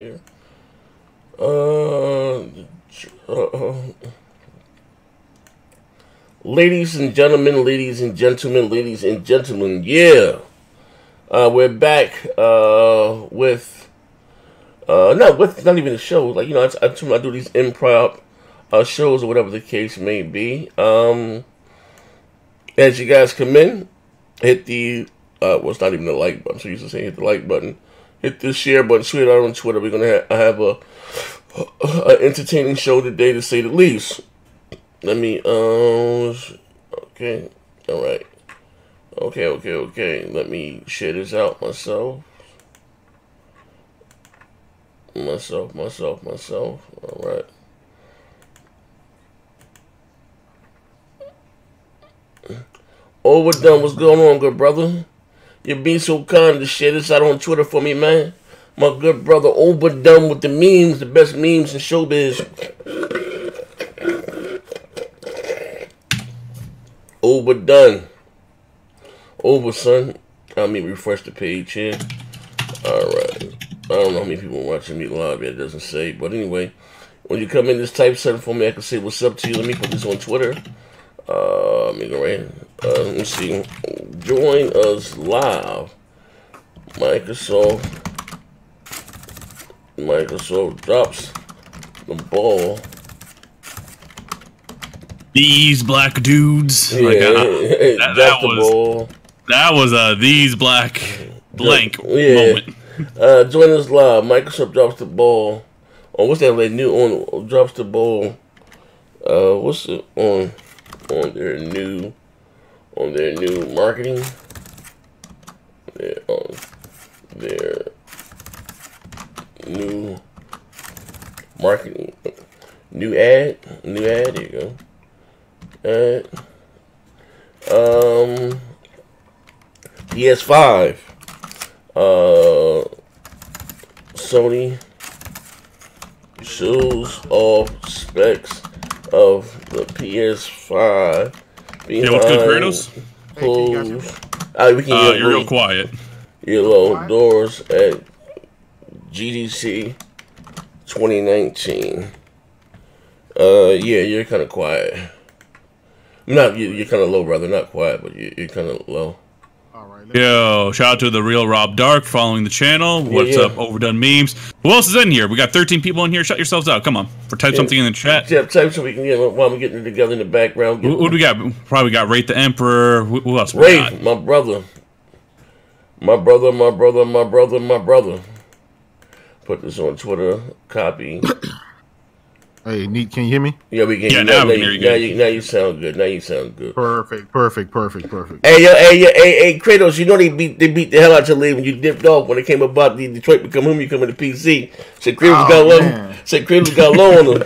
here. Ladies and gentlemen, yeah. We're back with not even a show. Like, I do these improv shows or whatever the case may be. As you guys come in, hit the it's not even the like button. So I used to say hit the like button, hit the share button, tweet it out on Twitter. We're gonna have a entertaining show today, to say the least. Let me okay, all right, okay. Let me share this out myself. All right. Overdone, what's going on, good brother? You're being so kind to share this out on Twitter for me, man. My good brother Overdone with the memes, the best memes in showbiz. Overdone. Over, son. Let me refresh the page here. Alright. I don't know how many people are watching me live yet, it doesn't say. But anyway, when you come in, just type something for me. I can say what's up to you. Let me put this on Twitter. Let me go right here. Let me see. Join us live. Microsoft drops the ball. These black dudes. Yeah, that was these black blank moment. Join us live. Microsoft drops the ball. Oh, what's that? Like new on drops the ball. What's it on their new marketing? Their new marketing, new ad. There you go. PS5. Sony shows off specs of the PS5. Yeah, what's good, Kratos? You're real quiet. Yellow doors at GDC 2019. Yeah, you're kind of quiet. You're kind of low, brother. Not quiet, but you're kind of low. Yo, shout out to the real Rob Dark following the channel. What's up, Overdone Memes? Who else is in here? We got 13 people in here. Shut yourselves out. Come on. Type something in the chat. Yeah, type so we can get while we're getting it together in the background. Who do we got? Probably got Wraith the Emperor. Who else? Wraith, my brother. Put this on Twitter. Copy. Hey, Neat, can you hear me? Yeah, we can. Yeah, now we can hear you good. Now you sound good. Perfect. Hey, Kratos, you know they beat the hell out of you when you dipped off when it came about the Detroit Become Whom You come in the PC. Said Kratos got low on them.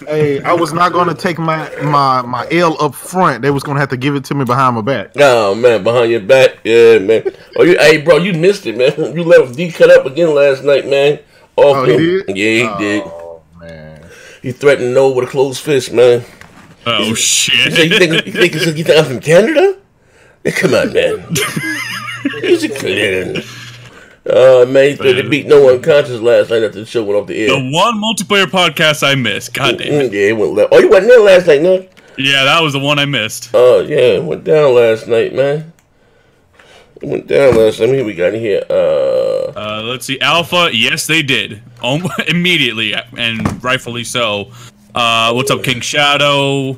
Hey, I was not going to take my L up front. They was going to have to give it to me behind my back. Oh, man, behind your back? Yeah, man. Hey, bro, you missed it, man. You let D cut up again last night, man. Oh, he did? Yeah, he did. Oh, man. He threatened no with a closed fist, man. Oh, shit. You think I'm from Canada? Hey, come on, man. He's a clean. Man, they beat no one unconscious last night after the show went off the air. The one multiplayer podcast I missed. God damn it. Yeah, it went left. Oh, you wasn't there last night, no? Yeah, that was the one I missed. Oh, yeah, it went down last night, man. It went down last night. Here we got in here. Let's see. Alpha, yes, they did. Immediately, and rightfully so. What's up, King Shadow?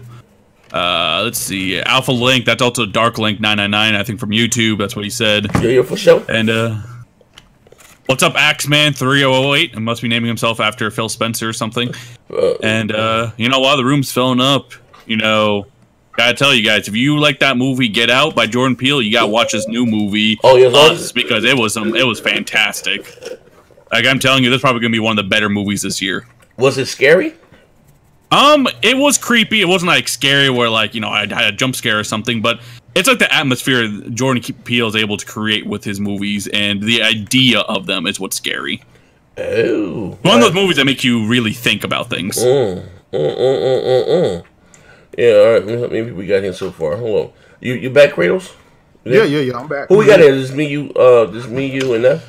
Let's see. Alpha Link, that's also Dark Link 999, I think, from YouTube. That's what he said. Yeah, for sure. And, what's up, Axeman 3008? It must be naming himself after Phil Spencer or something. And you know, while the room's filling up, gotta tell you guys, if you like that movie Get Out by Jordan Peele, you gotta watch this new movie, Us, because it was fantastic. Like, I'm telling you, this is probably gonna be one of the better movies this year. Was it scary? It was creepy. It wasn't like scary where I had a jump scare or something, but it's like the atmosphere Jordan Peele is able to create with his movies, and the idea of them is what's scary. Oh. One of those movies that make you really think about things. Yeah, alright, maybe we got here so far. Hold on. You back, Kratos? Yeah, I'm back. Who we got here? Just me, you, and that?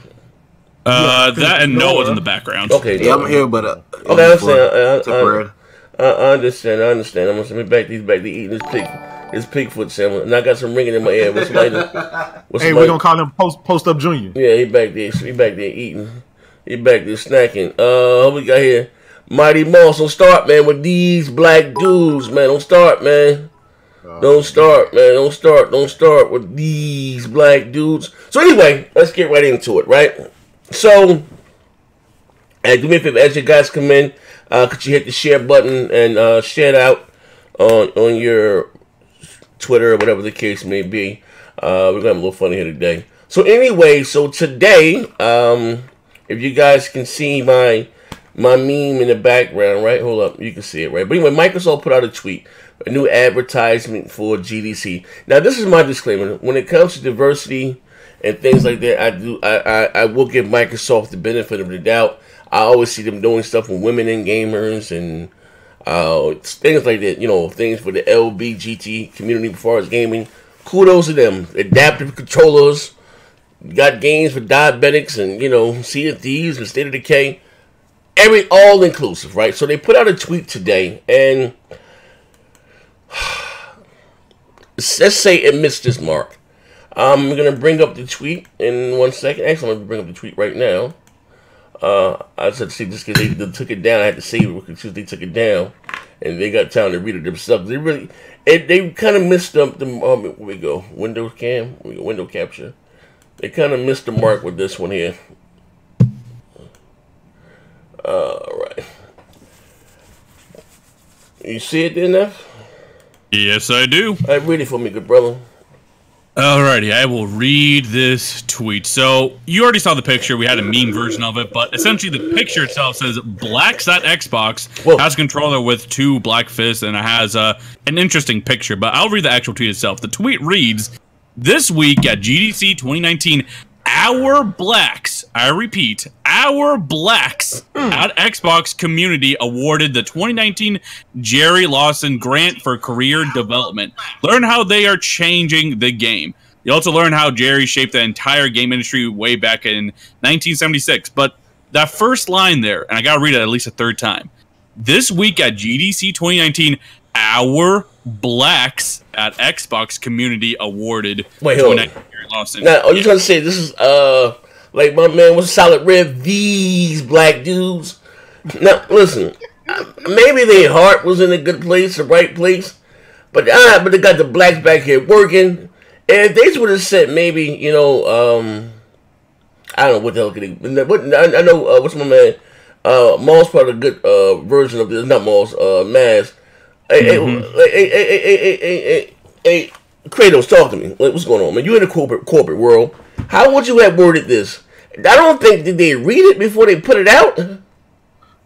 That and Noah's in the background. Okay, yeah, I'm here, but okay, I understand. I'm gonna send me back to eating this pigfoot sandwich, and I got some ringing in my ear. Hey, we're gonna call him Post Up Junior. Yeah, he back there. He back there eating. He back there snacking. What we got here? Mighty Moss. Don't start, man, with these black dudes, man. Don't start, man. Don't start, man. Don't start with these black dudes. So anyway, let's get right into it, right? So, do me a favor, as you guys come in, could you hit the share button and share it out on your Twitter or whatever the case may be. We're gonna have a little fun here today. So anyway, so today, if you guys can see my meme in the background, right? Hold up, you can see it, right? But anyway, Microsoft put out a tweet, a new advertisement for GDC. Now, this is my disclaimer. When it comes to diversity and things like that, I will give Microsoft the benefit of the doubt. I always see them doing stuff with women and gamers and things like that. You know, things for the LBGT community as far as gaming. Kudos to them. Adaptive controllers. Got games for diabetics and, you know, Sea of Thieves and State of Decay. All inclusive, right? So they put out a tweet today, and let's say it missed this mark. I'm going to bring up the tweet in 1 second. Actually, I'm going to bring up the tweet right now. I just had to see this because they took it down. I had to save it because they took it down, and they got time to read it themselves. They kind of missed up the where we go, window capture. They kind of missed the mark with this one here. All right. You see it there, Neff? Yes, I do. All right, read it for me, good brother. Alrighty, I will read this tweet. So, you already saw the picture. We had a meme version of it, but essentially the picture itself says Xbox has a controller with 2 black fists, and it has an interesting picture, but I'll read the actual tweet itself. The tweet reads, "This week at GDC 2019, our blacks, I repeat, our blacks at Xbox community awarded the 2019 Jerry Lawson Grant for Career Development. Learn how they are changing the game. You also learn how Jerry shaped the entire game industry way back in 1976. But that first line there, and I gotta read it at least a third time. This week at GDC 2019, our blacks at Xbox community awarded. Wait, hold on. Lawson. Now, are you trying to say this is like my man was Solid Red? These black dudes. Now, listen. Maybe their heart was in a good place, the right place, but they got the blacks back here working. And if they would have said maybe, you know, I don't know what the hell could he. I know what's my man. Maul's probably a good version of this. Not Maul's. Maz. Hey, Kratos, talk to me. What's going on, man? You're in the corporate world. How would you have worded this? I don't think did they read it before they put it out.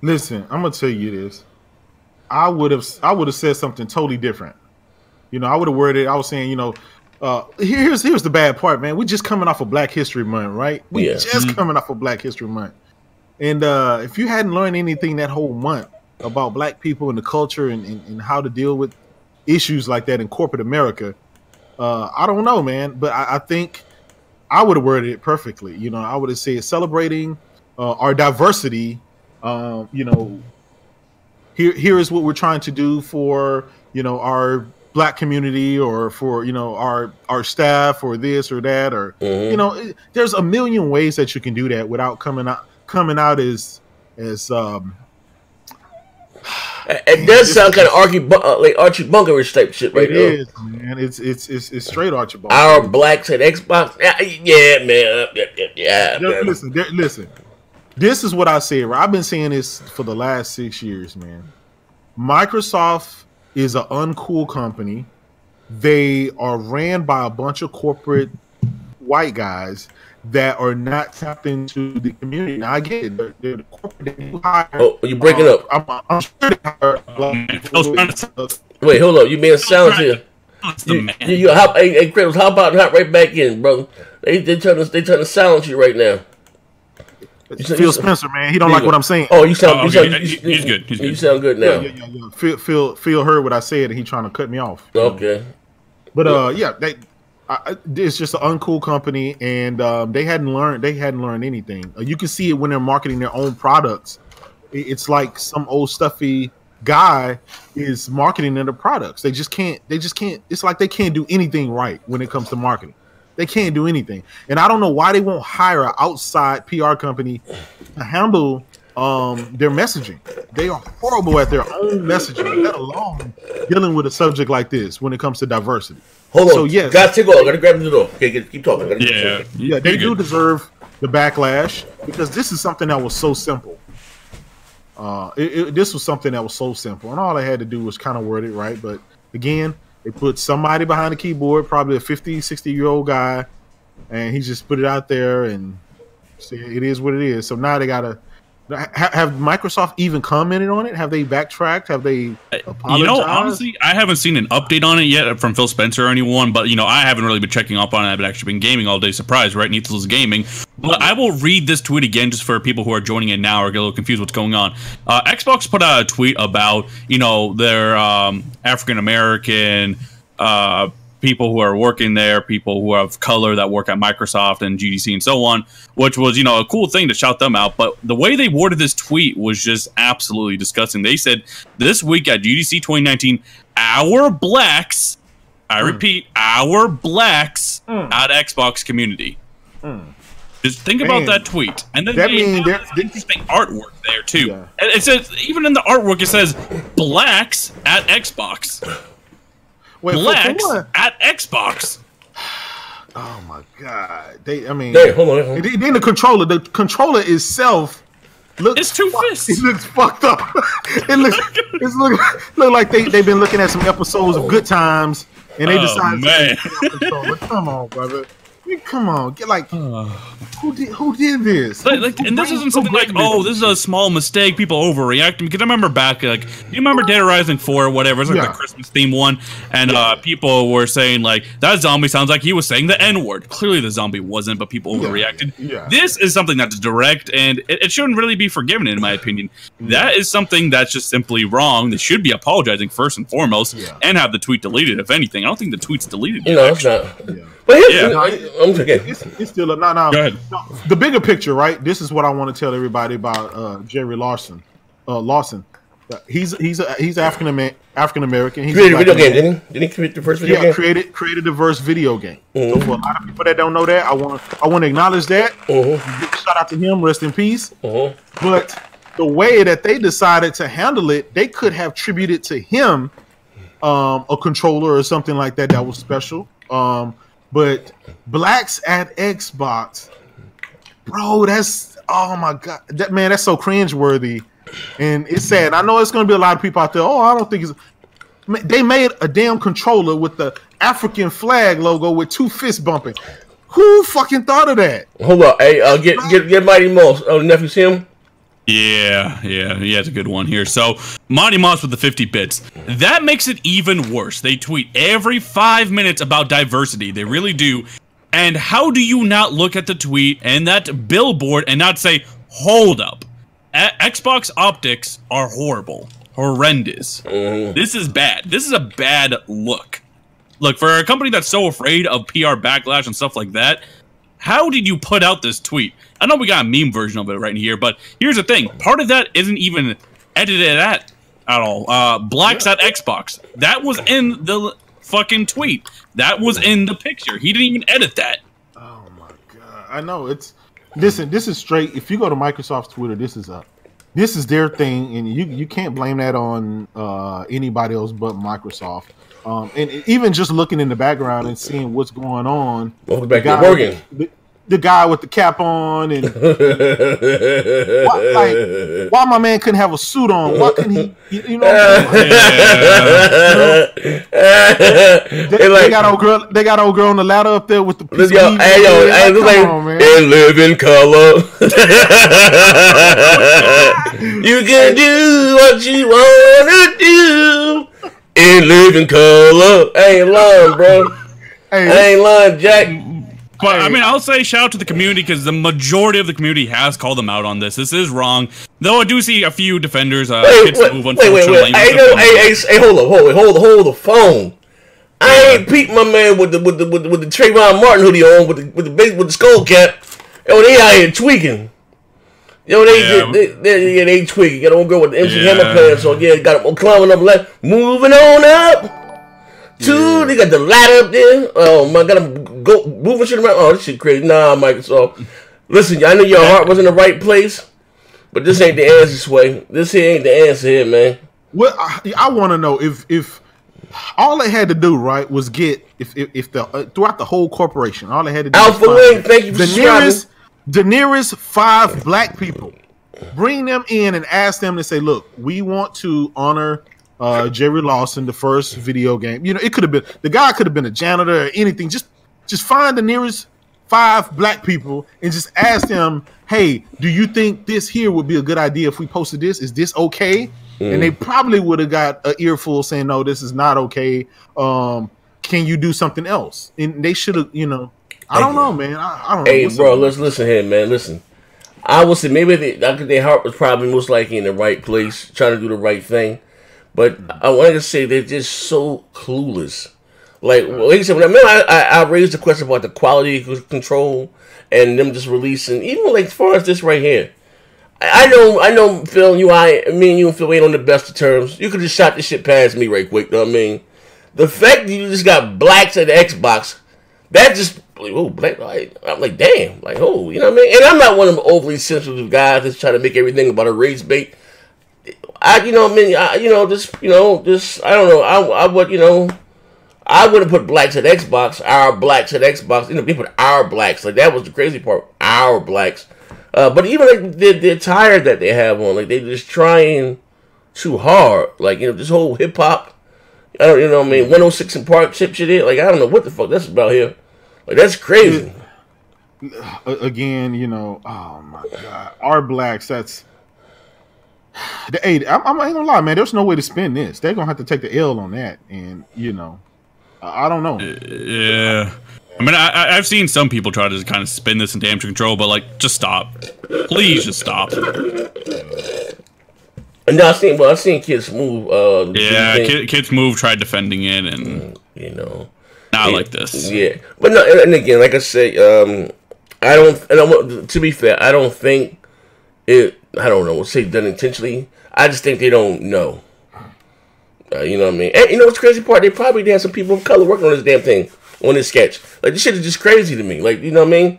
Listen, I'm gonna tell you this. I would have said something totally different. You know, I would have worded. I was saying, you know, here's the bad part, man. We're just coming off of Black History Month, right? We're just coming off of Black History Month, and if you hadn't learned anything that whole month about black people and the culture and how to deal with issues like that in corporate America. I don't know, man, but I think I would have worded it perfectly. You know, I would have said celebrating our diversity. You know, here is what we're trying to do for, you know, our black community or for, you know, our staff or this or that or, you know, there's a million ways that you can do that without coming out as it does sound kind of like Archie Bunkerish type shit, right? It is, man. It's straight Archie Bunker. Our blacks at Xbox, yeah, man. Yeah. Listen. This is what I say. Right? I've been saying this for the last 6 years, man. Microsoft is an uncool company. They are ran by a bunch of corporate white guys that are not tapped into the community. Now, I get it. They're the corporate that you hire. Oh, you breaking up. I'm sure they hire Wait, hold up. You being silent here. Hey, Kratos, hop out and hop right back in, brother. They trying to silence you right now. Phil Spencer, man, he don't like what I'm saying. Oh, you sound he's good. You sound good now. Yeah. Phil heard what I said, and he trying to cut me off. Okay. But It's just an uncool company, and they hadn't learned anything. You can see it when they're marketing their own products. It's like some old stuffy guy is marketing their products. They just can't. It's like they can't do anything right when it comes to marketing. They can't do anything, and I don't know why they won't hire an outside PR company to handle their messaging. They are horrible at their own messaging, let alone dealing with a subject like this when it comes to diversity. Hold on. So yes, gotta take off. Gotta grab the door. Okay, keep talking. They do deserve the backlash because this is something that was so simple. This was something that was so simple, and all they had to do was kind of word it right. But again, they put somebody behind the keyboard, probably a 50, 60-year-old guy, and he just put it out there and said it is what it is. So now they gotta. Have Microsoft even commented on it? Have they backtracked? Have they apologized? Honestly, I haven't seen an update on it yet from Phil Spencer or anyone, but, I haven't really been checking up on it. I've actually been gaming all day. Surprise, right? Needless gaming. But I will read this tweet again just for people who are joining in now or get a little confused what's going on. Xbox put out a tweet about, their African-American people who are working there, people who have color that work at Microsoft and GDC and so on, which was, a cool thing to shout them out. But the way they worded this tweet was just absolutely disgusting. They said, this week at GDC 2019, our blacks, I repeat, our blacks at Xbox community. Just think about that tweet. And then there's interesting artwork there, too. Yeah. And it says, even in the artwork, it says, blacks at Xbox. Wait, blacks at Xbox. Oh my god! Hold on. Then the controller itself looks. It's two fists. It looks fucked up. It looks like they've been looking at some episodes of Good Times and they decided to controller. Come on, brother. Come on, who did this? And this isn't something like, this is a small mistake, people overreacting. Because I remember back, you remember Dead Rising 4 or whatever, it's like the Christmas theme one, and people were saying, that zombie sounds like he was saying the N-word. Clearly the zombie wasn't, but people overreacted. Yeah. This is something that's direct, and it shouldn't really be forgiven, in my opinion. That is something that's just simply wrong. They should be apologizing first and foremost, and have the tweet deleted, if anything. I don't think the tweet's deleted. It's not. Yeah. But it's still no. Go ahead. No, the bigger picture, right? This is what I want to tell everybody about Jerry Lawson. He's African American. He's created a video game, didn't he? Didn't he create the first video game? Created a diverse video game. So for a lot of people that don't know that, I want to acknowledge that. Shout out to him. Rest in peace. But the way that they decided to handle it, they could have tributed to him a controller or something like that was special. But blacks at Xbox, bro, oh my god, that's so cringeworthy, and it's sad. I know it's gonna be a lot of people out there. I don't think they made a damn controller with the African flag logo with two fists bumping. Who fucking thought of that? Hold on, hey, get Mighty Moss. Oh, nephew, see him? Yeah, he has a good one here. So, Monty Moss with the 50 bits. That makes it even worse. They tweet every 5 minutes about diversity. They really do. And how do you not look at the tweet and that billboard and not say, hold up. Xbox optics are horrible. Horrendous. This is bad. This is a bad look. Look, for a company that's so afraid of PR backlash and stuff like that, how did you put out this tweet? I know we got a meme version of it right here, but here's the thing. Part of that isn't even edited at all. Blacks at Xbox. That was in the fucking tweet. That was in the picture. He didn't even edit that. Oh my god. I know listen, this is straight. If you go to Microsoft's Twitter, this is their thing, and you can't blame that on anybody else but Microsoft. And even just looking in the background and seeing what's going on, the guy with the cap on, and why my man couldn't have a suit on? Why couldn't he? You know, they got old girl on the ladder up there with the. They live in color. You can do what you wanna do. In living color. I ain't lying, bro. I ain't lying, Jack. But, I mean, I'll say shout out to the community because the majority of the community has called them out on this. This is wrong. Though I do see a few defenders. Wait. Hey, hold the phone. I ain't peeped my man with the Trayvon Martin hoodie on with the skull cap. Yo, they out here tweaking. Yo, they tweaking. Got an old girl with the MC Hammer pants on. Yeah, got them climbing up left, moving on up. Two, they got the ladder up there. Oh my God, I'm moving shit around. Oh, this shit crazy. Nah, Microsoft. Listen, I know your heart was in the right place, but this ain't the answer, Sway. This here ain't the answer here, man. Well, I want to know if all they had to do, right, was get if the throughout the whole corporation, all they had to do Alpha Link, thank you for the nearest 5 black people, bring them in and ask them to say, look, we want to honor Jerry Lawson, the first video game. You know, it could have been the guy could have been a janitor or anything. Just find the nearest 5 black people and just ask them, hey, do you think this here would be a good idea if we posted this? Is this okay? And they probably would have got an earful saying, no, this is not okay. Can you do something else? And they should have, you know, I don't know, man. I don't know. Hey, bro, listen here, man. Listen. I would say maybe their heart was probably most likely in the right place, trying to do the right thing. But I wanted to say they're just so clueless. Like you said, remember I raised the question about the quality control and them just releasing, even like as far as this right here. I know, Phil. Me and you and Phil ain't on the best of terms. You could just shot this shit past me right quick. Know what I mean? The fact that you just got blacks at the Xbox, that just black. I'm like, damn, like, oh, you know what I mean? And I'm not one of them overly sensitive guys that's trying to make everything about a race bait. I don't know. I wouldn't put blacks at Xbox. Our blacks at Xbox. You know, we put our blacks. Like that was the crazy part. Our blacks. But even like the attire that they have on, like they're just trying too hard. Like, you know, this whole hip hop, I don't, you know what I mean, 106 and Park chip shit in. Like, I don't know what the fuck that's about here. Like, that's crazy. Again, you know, oh my God, our blacks. That's hey, I ain't gonna lie, man. There's no way to spin this. They're gonna have to take the L on that, and you know, I don't know. Yeah. I mean, I've seen some people try to kind of spin this in damage control, but like, just stop. Please, just stop. And I've seen Kids Move. Kids Move tried defending it, and you know, not like this. Yeah, but no, and again, like I say, I don't. And to be fair, I don't think it. I don't know. We'll say done intentionally. I just think they don't know. You know what I mean? And you know what's the crazy part? They probably had some people of color working on this damn thing. On this sketch. Like, this shit is just crazy to me. Like, you know what I mean?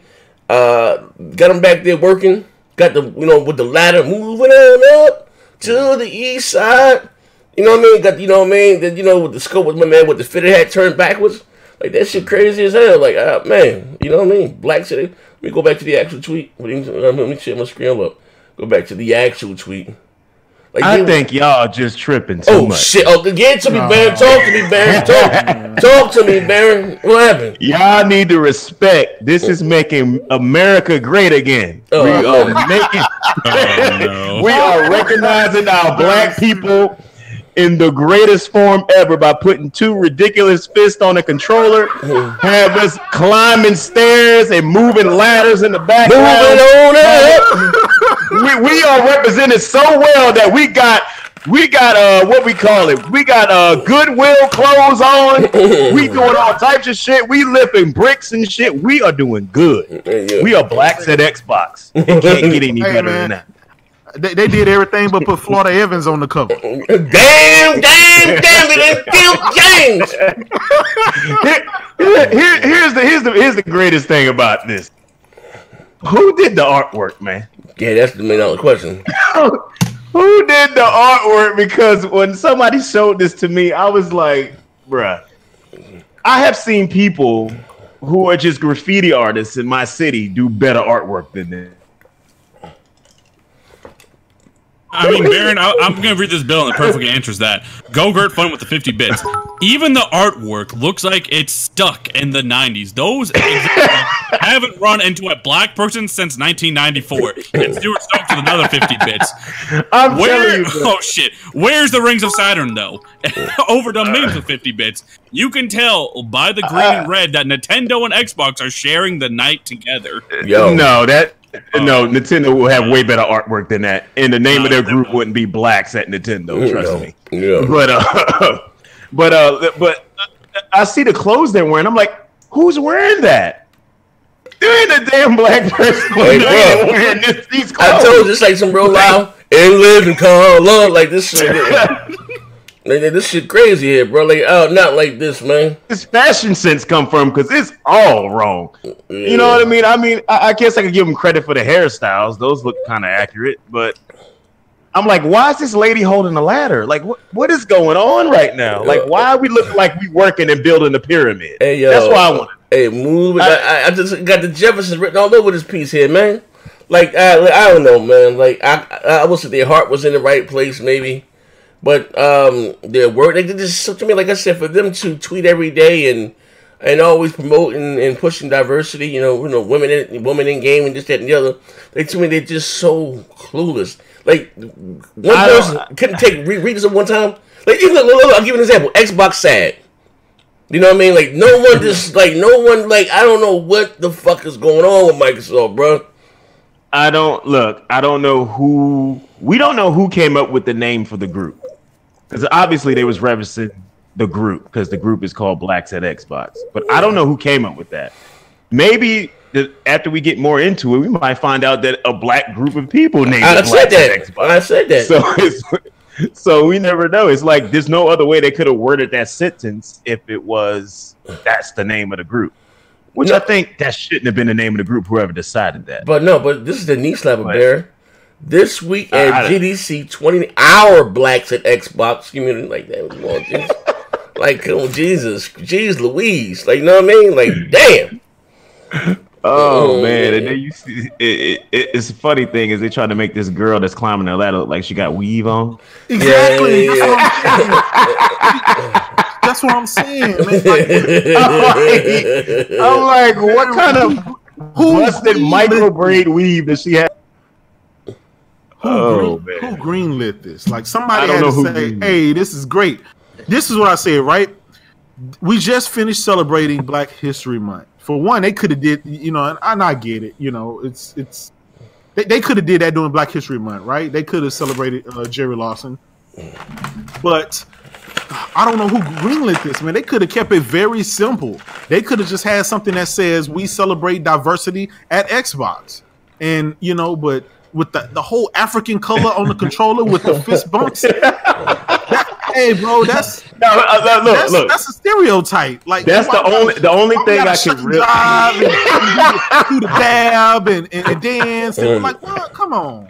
Got them back there working. Got the, you know, with the ladder moving on up to the east side. You know what I mean? Got, you know what I mean? Then, you know, with the scope with my man with the fitted hat turned backwards. Like, that shit crazy as hell. Like, man, you know what I mean? Black City. Let me go back to the actual tweet. Let me share my screen up. Go back to the actual tweet. Like, I think y'all just tripping too much. Oh, shit. Oh, get to me, Baron. Talk to me, Baron. Talk to me, Baron. What happened? Y'all need to respect. This is making America great again. We are recognizing our black people in the greatest form ever by putting 2 ridiculous fists on a controller, have us climbing stairs and moving ladders in the background. Moving on up. We are represented so well that we got what we call it. We got Goodwill clothes on. We doing all types of shit. We lifting bricks and shit. We are doing good. We are blacks at Xbox. It can't get any better than that. They did everything but put Florida Evans on the cover. Damn it, and Phil James. Here's the greatest thing about this. Who did the artwork, man? Yeah, that's the $1 million question. Who did the artwork? Because when somebody showed this to me, I was like, bruh. I have seen people who are just graffiti artists in my city do better artwork than this. I mean, Baron, I'm going to read this bill and it perfectly answers that. Go Gert Fun with the 50 bits. Even the artwork looks like it's stuck in the 90s. Those haven't run into a black person since 1994. And Stuart Stokes with another 50 bits. I'm telling you, bro. Oh, shit. Where's the Rings of Saturn, though? Overdone memes with 50 bits. You can tell by the green and red that Nintendo and Xbox are sharing the night together. Yo. No, Nintendo will have way better artwork than that. And the name of their group wouldn't be Blacks at Nintendo, trust me. Yeah. But I see the clothes they're wearing. I'm like, who's wearing that? There ain't a damn black person wearing these clothes. I told you, it's like some real loud and live in color. Like this shit. This shit crazy here, bro. Like, not like this, man. This fashion sense come from because it's all wrong. Yeah. You know what I mean? I guess I could give them credit for the hairstyles; those look kind of accurate. But I'm like, why is this lady holding a ladder? Like, what is going on right now? Like, why are we looking like we working and building a pyramid? Hey, yo, that's why I want. Hey, move. I just got the Jeffersons written all over this piece here, man. Like, I don't know, man. Like, I would say their heart was in the right place, maybe. But their work, they did this to me, like I said, for them to tweet every day and always promoting and pushing diversity, you know, women in game and this, that, and the other. They to me, they're just so clueless. Like one person couldn't read this at one time. Like even I'll give you an example. Xbox sad. You know what I mean? Like no one I don't know what the fuck is going on with Microsoft, bro. I don't know who. We don't know who came up with the name for the group. Because obviously they was referencing the group because the group is called Blacks at Xbox. But I don't know who came up with that. Maybe after we get more into it, we might find out that a black group of people named Blacks at Xbox. I said that. So we never know. It's like there's no other way they could have worded that sentence if it was that's the name of the group. Which I think that shouldn't have been the name of the group, whoever decided that. But this is the knee slapper, Bear. This week at GDC 20, our Blacks at Xbox community, like that. Like, oh, Jesus. Jeez Louise. Like, you know what I mean? Like, damn. Oh, man. And then you see, it's a funny thing is they trying to make this girl that's climbing the ladder look like she got weave on. Exactly. That's what I'm saying. I'm like, what kind of busted micro braid weave does she have? Who greenlit this? Like somebody had to say, "Hey, this is great." This is what I say, right? We just finished celebrating Black History Month. For one, they could have did, and I get it. They could have did that during Black History Month, right? They could have celebrated Jerry Lawson, but I don't know who greenlit this, man. They could have kept it very simple. They could have just had something that says we celebrate diversity at Xbox, and but with the whole African color on the controller with the fist bumps. Hey, bro, that's a stereotype. Like that's the only thing I can really do the dab and dance. And like, what? Come on.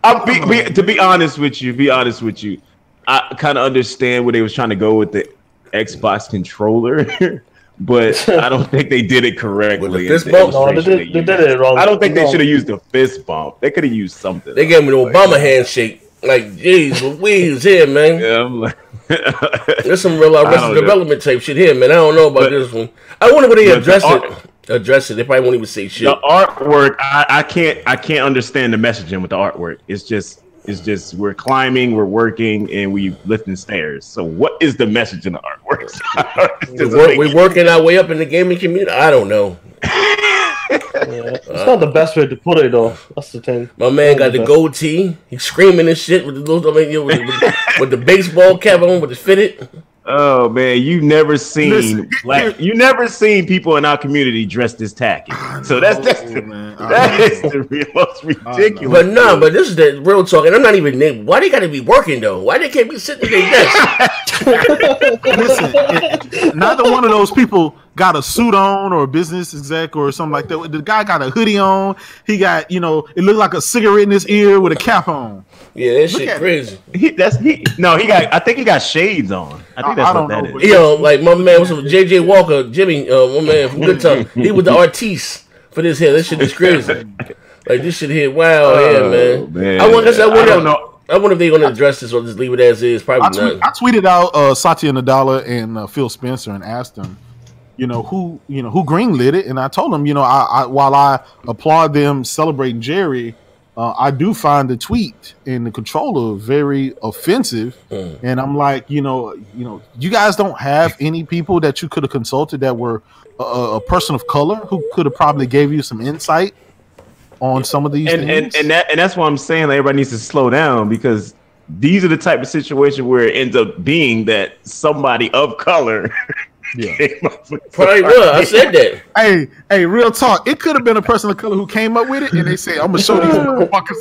To be honest with you, I kind of understand where they was trying to go with the Xbox controller. But I don't think they did it correctly. With the fist bump? No, they did it wrong. I don't think they should have used the fist bump. They could have used something. They gave me the Obama handshake. Like, geez, Louise here, man. Yeah, I'm like, there's some real Arrested Development type shit here, man. I don't know about this one. I wonder what they address it. They probably won't even say shit. The artwork, I can't understand the messaging with the artwork. It's just we're climbing, we're working, and we lifting stairs. So what is the message in the artwork? We're working our way up in the gaming community. I don't know. It's not the best way to put it, though. That's the thing. My man got the goatee. He's screaming and shit with the baseball cap on with the fitted. Oh man, you never seen people in our community dressed as tacky. So that is the most ridiculous. But this is the real talk, and I'm not even. Why they got to be working though? Why they can't be sitting at their desk? Listen, neither one of those people got a suit on or a business exec or something like that. The guy got a hoodie on. He got, it looked like a cigarette in his ear with a cap on. Yeah, that shit crazy. I think he got shades on. I think that's what that is. Like my man was JJ Walker, Jimmy, my man from Good Time. He was the artiste for this here. This shit is crazy. Like this shit here, man. I wonder if they're gonna address this or just leave it as is. Probably not. I tweeted out Satya Nadella and Phil Spencer and asked them, who greenlit it, and I told them, while I applaud them celebrating Jerry, I do find the tweet and the controller very offensive, and I'm like, you guys don't have any people that you could have consulted that were a person of color who could have probably gave you some insight on some of these things. And that's why I'm saying that everybody needs to slow down, because these are the type of situation where it ends up being that somebody of color Yeah. Probably was. I said that. Hey, real talk. It could have been a person of color who came up with it, and they say, "I'm gonna show these motherfuckers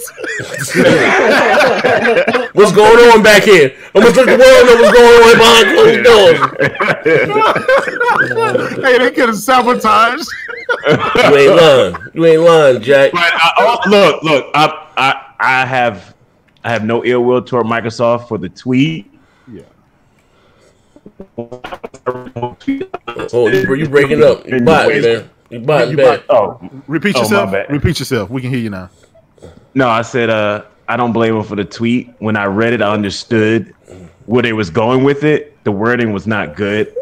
what's going on back here. I'm gonna let the world know what's going on behind closed doors." Hey, they could have sabotaged. You ain't lying, Jack. But look. I have no ill will toward Microsoft for the tweet. Yeah. Oh, you breaking up? You botting, man. You botting back. Repeat yourself. My bad. Repeat yourself. We can hear you now. No, I said I don't blame him for the tweet. When I read it, I understood where they was going with it. The wording was not good.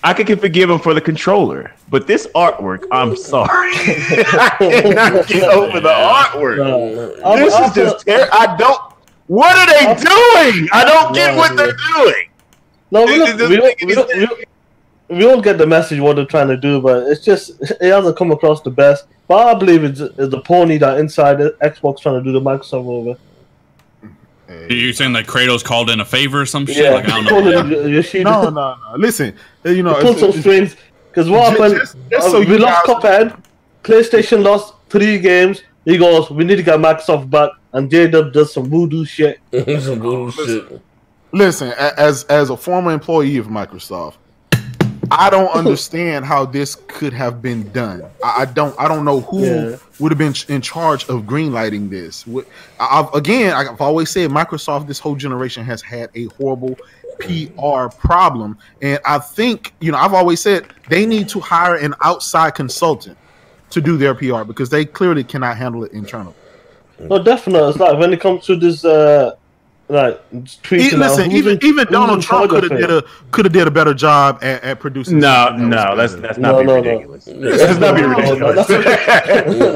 I could forgive him for the controller, but this artwork, I'm sorry. I cannot get over the artwork. This is just terrible. What are they doing? I don't get what they're doing. No, we all get the message what they're trying to do, but it hasn't come across the best. But I believe it's the pony that inside Xbox trying to do the Microsoft over. You're saying like Kratos called in a favor or some shit? Yeah. Like, I don't know. No. Listen, pull some strings. Because what happened? We lost Cuphead. PlayStation lost 3 games. He goes, "We need to get Microsoft back," and J-Dub does some voodoo shit. Some voodoo shit. Listen, as a former employee of Microsoft, I don't understand how this could have been done. I don't know who would have been in charge of greenlighting this. I've always said Microsoft this whole generation has had a horrible PR problem, and I think I've always said they need to hire an outside consultant to do their PR because they clearly cannot handle it internally. No, definitely. It's like when it comes to this. Even Donald Trump could have did a better job at producing. No, let's not be ridiculous. Let's not be ridiculous.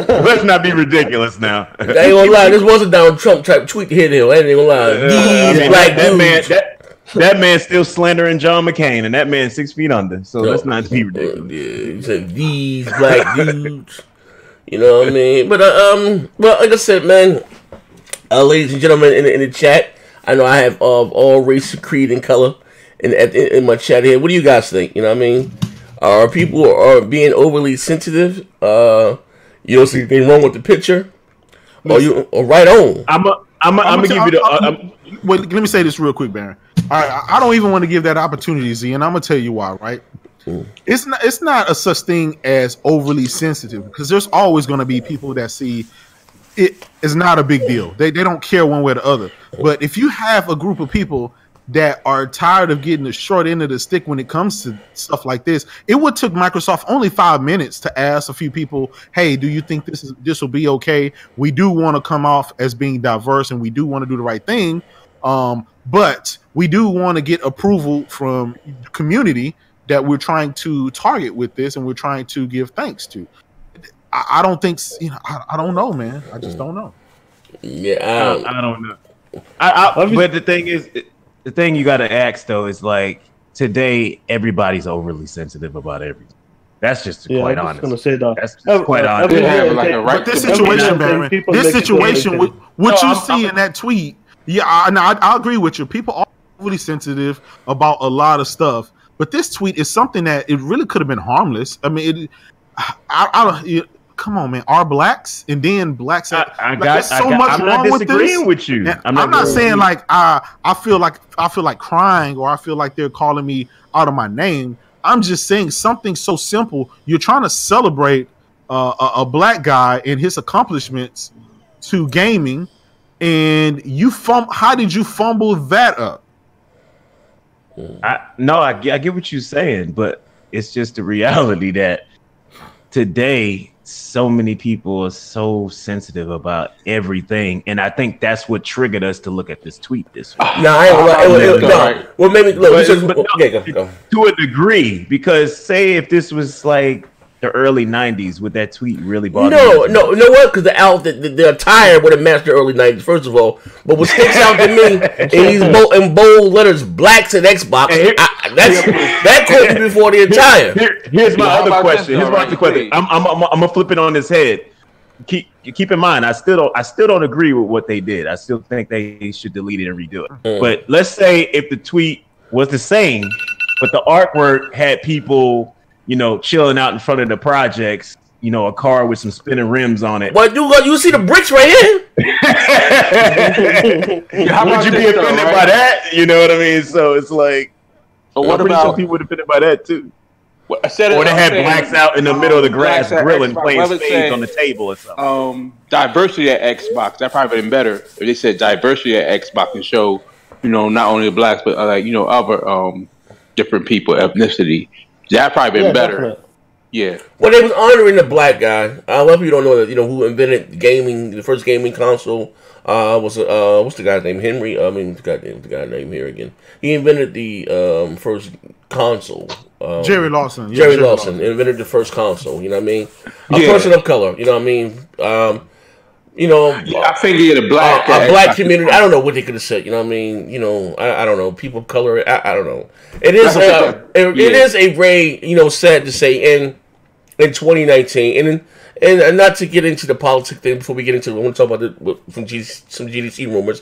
Let's not be ridiculous now. I ain't gonna lie, this was a Donald Trump type tweet hit him. I ain't gonna lie. That man's still slandering John McCain, and that man's 6 feet under. So let's not be ridiculous. Yeah, he said these black dudes. You know what I mean? But well, like I said, man, ladies and gentlemen in the chat, I know I have all race, creed, and color in my chat here. What do you guys think? You know what I mean? Are people being overly sensitive? You don't see anything wrong with the picture? Or right on? I'm gonna give you the. Wait, let me say this real quick, Baron. I don't even want to give that opportunity, Z, and I'm gonna tell you why. Right? It's not a such thing as overly sensitive because there's always going to be people that see it is not a big deal. They don't care one way or the other. But if you have a group of people that are tired of getting the short end of the stick when it comes to stuff like this, it would took Microsoft only 5 minutes to ask a few people, "Hey, do you think this will be okay? We do want to come off as being diverse and we do want to do the right thing, but we do want to get approval from the community that we're trying to target with this and we're trying to give thanks to." I don't think, I don't know, man. I just don't know. Yeah, I don't know. But the thing is, the thing you got to ask though is like today everybody's overly sensitive about everything. That's just quite honest. Gonna say that. That's just quite honest. But this situation, Baron, what you see in that tweet, I agree with you. People are really sensitive about a lot of stuff, but this tweet is something that it really could have been harmless. I mean, come on, man. Are blacks and then blacks? I'm not disagreeing with you. I'm not saying like I feel like crying or I feel like they're calling me out of my name. I'm just saying something so simple. You're trying to celebrate a black guy and his accomplishments to gaming, and how did you fumble that up? I get what you're saying, but it's just the reality that today so many people are so sensitive about everything, and I think that's what triggered us to look at this tweet this week. Well, maybe look, go. To a degree, because say if this was like the early 90s, would that tweet really bother you? No, you know what? Because the attire would have matched the early 90s, first of all. But what sticks out to me in bold letters, blacks and Xbox, that caught me before the attire. Here's my other question. I'm gonna flip it on his head. Keep in mind, I still don't agree with what they did. I still think they should delete it and redo it. But let's say if the tweet was the same, but the artwork had people, you know, chilling out in front of the projects. You know, a car with some spinning rims on it. What you see the bricks right here? How would you be offended by that? You know what I mean? So it's like, but what about people would offended by that too? Well, I said or they had blacks out in the middle of the grass grilling, playing spades spades on the table or something. Diversity at Xbox. That probably been better if they said diversity at Xbox and show, you know, not only the blacks but like, you know, other different people, ethnicity. That probably been better. Definitely. Yeah. Well, they was honoring the black guy. A lot of people don't know that, you know, who invented gaming. The first gaming console was what's the guy's name? Henry. I mean, the guy name here again. He invented the first console. Jerry Lawson. Jerry Lawson invented the first console. You know what I mean? A person of color. You know what I mean? You know, I think the black a black community. I don't know what they could have said. You know what I mean? You know, I don't know. People of color. I don't know. It is it is a very, you know, sad to say in 2019 and not to get into the politics thing before we get into. I want to talk about some GDC rumors.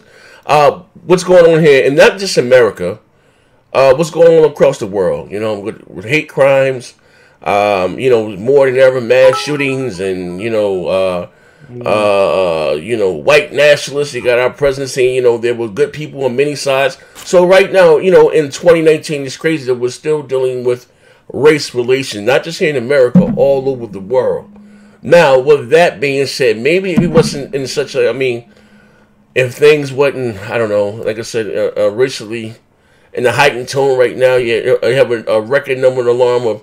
What's going on here, and not just America. What's going on across the world? You know, with hate crimes. You know, more than ever, mass shootings, and you know, white nationalists. You got our president saying, you know, there were good people on many sides. So right now, you know, in 2019, it's crazy that we're still dealing with race relations, not just here in America, all over the world. Now, with that being said, maybe if it wasn't in such a, I mean, if things wasn't, I don't know, like I said, racially in the heightened tone right now, you have a record number and alarm of,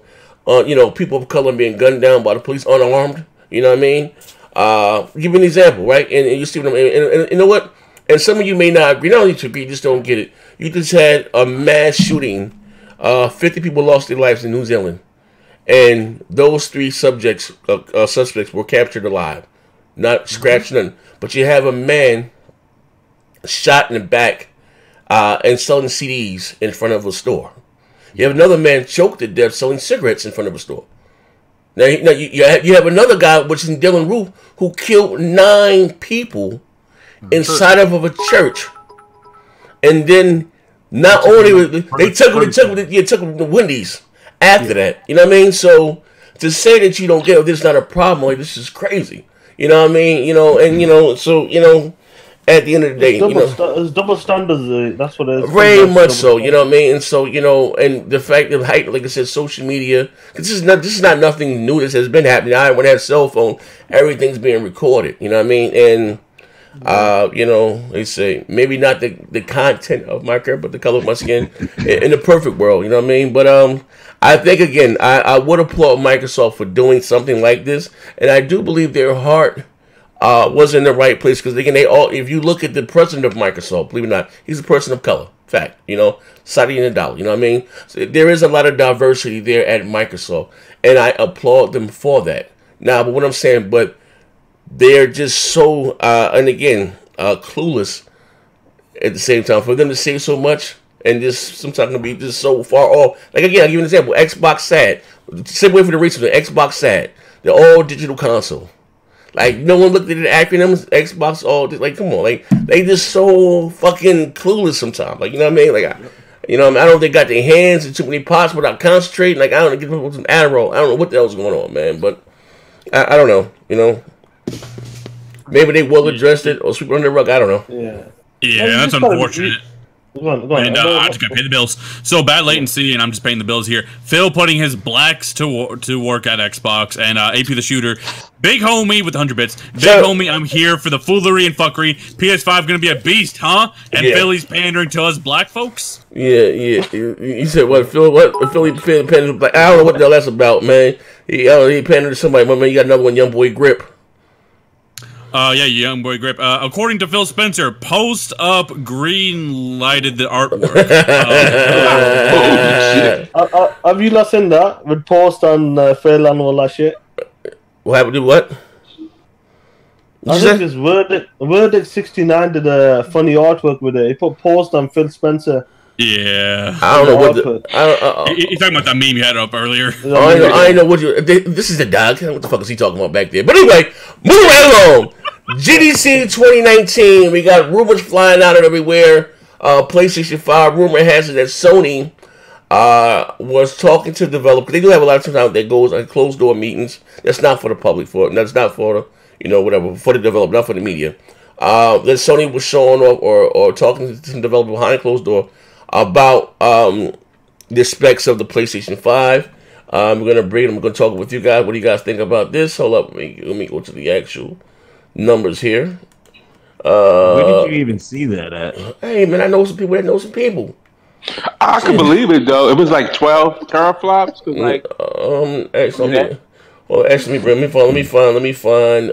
you know, people of color being gunned down by the police unarmed. You know what I mean? Give an example, right? And you see what I mean? And you know what? And some of you may not agree. Not only to agree, you just don't get it. You just had a mass shooting. 50 people lost their lives in New Zealand. And those 3 suspects were captured alive. Not scratched, none. But you have a man shot in the back and selling CDs in front of a store. You have another man choked to death selling cigarettes in front of a store. Now you have another guy, which is Dylan Roof, who killed 9 people inside of a church. And then not only they took him to Wendy's after that. You know what I mean? So to say that you don't get this is not a problem, like this is crazy. You know what I mean? You know, and you know, so you know, at the end of the day, it's double standards. That's what it is. Very much so. You know what I mean? And so you know, and the fact that like I said, social media. Cause this is not nothing new. This has been happening. When I had a cell phone, everything's being recorded. You know what I mean? And you know, they say maybe not the content of my career, but the color of my skin in the perfect world. You know what I mean? But I think again, I would applaud Microsoft for doing something like this, and I do believe their heart was in the right place because again, if you look at the president of Microsoft, believe it or not, he's a person of color. Fact, you know, Satya Nadella. You know what I mean? So there is a lot of diversity there at Microsoft, and I applaud them for that. Now, but what I'm saying, but they're just so, and again, clueless at the same time. For them to say so much and just sometimes to be just so far off. Like, again, I'll give you an example. Xbox SAD. Same way for the reason, the Xbox SAD. The all-digital console. Like, no one looked at the acronyms. Xbox all, like, come on. Like, they just so fucking clueless sometimes. Like, you know what I mean? Like, you know what I mean? I don't think they got their hands in too many pots without concentrating. Like, I don't know, get them some Adderall. I don't know what the hell's going on, man. But, I don't know, you know? Maybe they will address it or sweep it under the rug. I don't know. Yeah, that's unfortunate. Go on. And I just gotta pay the bills. So bad latency, and I'm just paying the bills here. Phil putting his blacks to work at Xbox, and AP the Shooter, big homie with 100 bits. Big homie, I'm here for the foolery and fuckery. PS5 gonna be a beast, huh? And Philly's pandering to us black folks. Yeah. You said what? Philly pandering black? I don't know what the hell that's about, man. He pandering to somebody. My man, you got another one, Young Boy Grip. Yeah, Young Boy Grip. According to Phil Spencer, Post Up green lighted the artwork. Have you not seen that with Post and Phil and all that shit? What happened to what? I think it's Verdict 69 did a funny artwork with it. He put Post and Phil Spencer. Yeah. I don't know what you're talking about that meme you had up earlier. I know what you. This is the dog. What the fuck is he talking about back there? But anyway, moving right along. GDC 2019. We got rumors flying out of everywhere. PlayStation 5. Rumor has it that Sony was talking to developers. They do have a lot of times out that goes on closed door meetings. That's not for the public. That's not for the, whatever, for the developer, not for the media. That Sony was showing off or talking to some developers behind closed door about the specs of the PlayStation 5. We're gonna bring them. I'm gonna talk with you guys. What do you guys think about this? Hold up, let me go to the actual numbers here. Where did you even see that at? Hey man, I know some people that know some people. I can believe it though. It was like 12 teraflops. Like, actually, let me find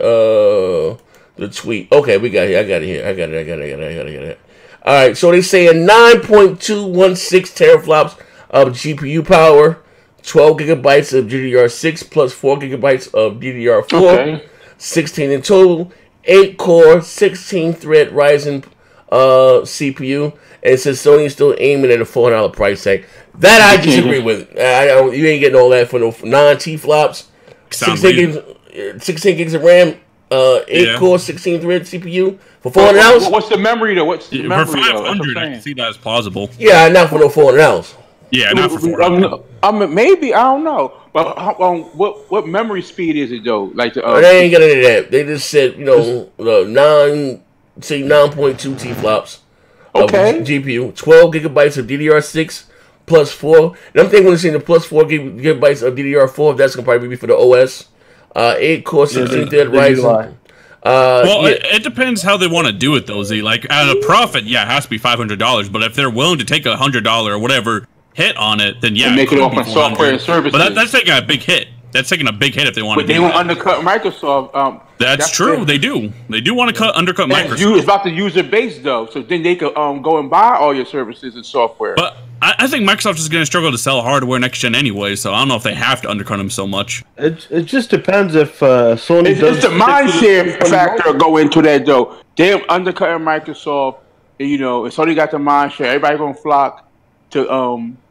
the tweet. Okay, we got it here. I got it. All right, so they saying 9.216 teraflops of GPU power, 12 gigabytes of DDR6 plus 4 gigabytes of DDR4, 16 in total, 8-core, 16-thread Ryzen CPU, and it says Sony is still aiming at a $400 price tag. That I disagree with. You ain't getting all that for no 9 T-flops, 16 gigs of RAM, 8-core, 16-thread CPU for $400. What's the memory though? What's the memory for 500? I can see that as plausible. Yeah, not for no $400. Yeah, not for $400. Maybe I don't know. But what memory speed is it though? Like they ain't got any of that. They just said the 9.2 T-flops. Okay. GPU, 12 gigabytes of DDR6 plus 4. And I'm thinking when seeing the plus 4 gigabytes of DDR4, that's gonna probably be for the OS. 8-core, 16-thread Ryzen. It depends how they want to do it, though. Z, like at a profit, it has to be $500. But if they're willing to take $100 or whatever hit on it, then and make it off on software and services. But that's taking a big hit. That's taking a big hit if they want to. But they won't undercut Microsoft. That's true. They do. They do want to undercut Microsoft. It's about the user base though, so then they could go and buy all your services and software. But I think Microsoft is going to struggle to sell hardware next gen anyway, so I don't know if they have to undercut them so much. It just depends if Sony does. It's the mindshare factor go into that though. They're undercutting Microsoft. And, if Sony got the mindshare, everybody gonna flock to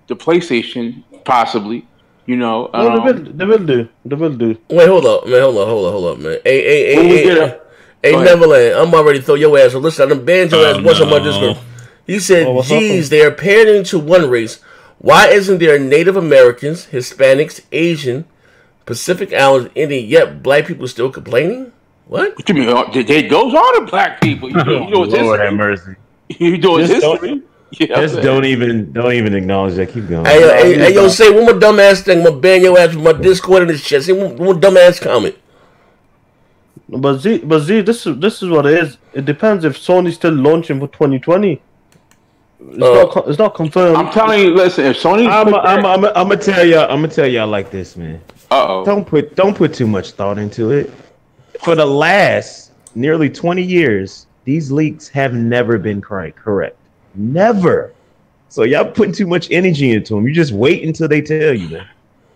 the PlayStation possibly. They will do. Wait, hold up, man. Hey, Neverland, I'm already throw your ass. So listen, I'm banned your ass once on my Discord. You said, geez, they are paired into one race. Why isn't there Native Americans, Hispanics, Asian, Pacific Islanders, Indian, yet black people still complaining? What? What you mean? Those are the black people. Lord have mercy. You know it's history. Just don't even acknowledge that. Keep going. Hey, yo, say one more dumbass thing. I'm gonna ban your ass from my Discord and this shit. Say one more dumbass comment. But Z, this is what it is. It depends if Sony's still launching for 2020. It's not confirmed. I'm telling you, listen. If Sony, I'm gonna tell y'all like this, man. Don't put too much thought into it. For the last nearly 20 years, these leaks have never been correct. Never. So y'all putting too much energy into them. You just wait until they tell you, man.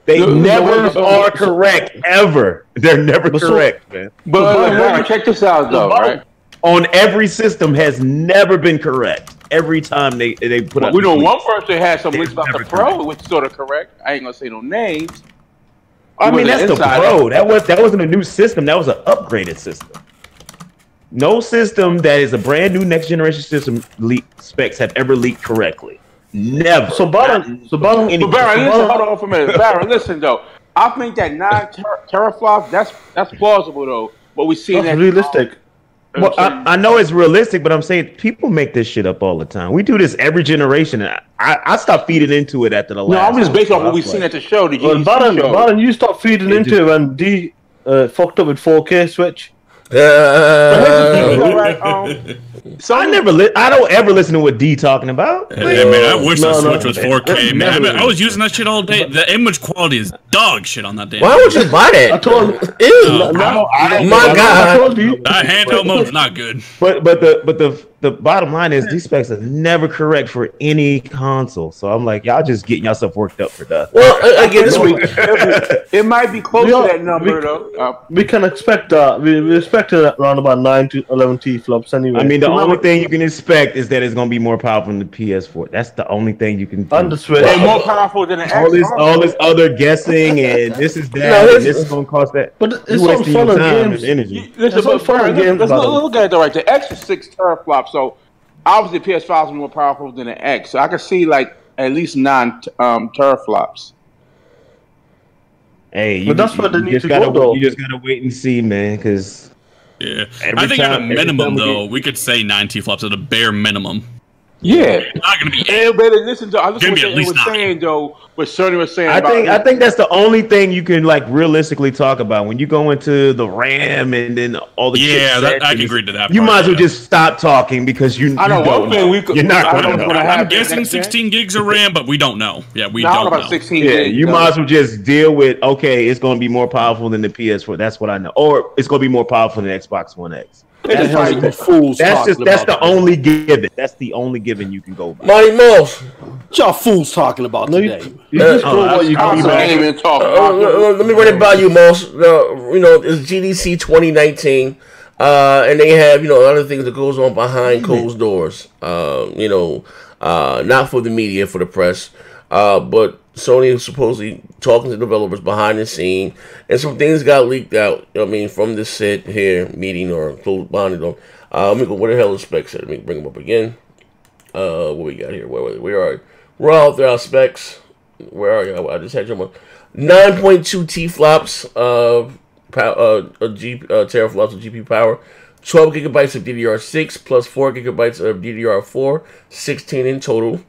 They never are correct ever. They're never correct, man. But check this out, though. Right? On every system has never been correct. Every time they put up. We know one person had some leaks about the Pro, which is sort of correct. I ain't gonna say no names. I mean, that's the Pro. That wasn't a new system. That was an upgraded system. No system that is a brand new next generation system specs have ever leaked correctly. Never. So Baron, listen, hold on for a minute. Baron, listen though. I think that 9 teraflops, that's plausible though. What we see that's realistic. Well, I know it's realistic, but I'm saying people make this shit up all the time. We do this every generation. And I stopped feeding into it after the last. No, I'm just based on what we've seen at the show. Baron, you stopped feeding into it when D fucked up with 4K Switch. I don't ever listen to what D talking about. Hey, man, I wish the Switch was 4K, man. I was using that shit all day. The image quality is dog shit on that damn. Why would you buy that? I told you. My God, that handheld mode's not good. But the bottom line is these specs are never correct for any console. So I'm like, y'all just getting yourself worked up for that. Well, again, this week it might be close to that number though. We can expect we expect around about 9 to 11 T-flops anyway. I mean, the only thing you can expect is that it's going to be more powerful than the PS4. That's the only thing you can do. On the Switch. And more powerful than an X. All this other guessing and this is that and this is going to cost that. But it's all fun of games. Energy. Listen, but let's look at it though, right? The X is 6 teraflops, so obviously PS5 is more powerful than an X. So I can see like at least 9 teraflops. Hey, but that's what they need to go, though. You just gotta wait and see, man, because I think at a minimum, though, we could say 9 T-flops at a bare minimum. Yeah, it's not gonna be. Everybody listen to. I listen to what they were saying though. What Sony was saying. I think that's the only thing you can like realistically talk about when you go into the RAM and then all the I can agree to that. You might as well just stop talking because you're not going to know. I'm guessing 16 gigs of RAM, but we don't know. Yeah, we don't know. 16 gigs, you might as well just deal with. Okay, it's going to be more powerful than the PS4. That's what I know, or it's going to be more powerful than Xbox One X. That's the only given. That's the only given you can go by. Money Moss. What y'all fools talking about today? Let me run it by you, Moss. It's GDC 2019. And they have, a lot of things that goes on behind closed doors. Not for the media, for the press. But Sony is supposedly talking to developers behind the scene, and some things got leaked out. From this set here meeting or closed bonded on. Let me go. What the hell is specs? Let me bring them up again. What we got here? Where are you? We're all through our specs. Where are you? I just had you on 9.2 T-flops teraflops of GPU power, 12 gigabytes of DDR6 plus 4 gigabytes of DDR4, 16 in total.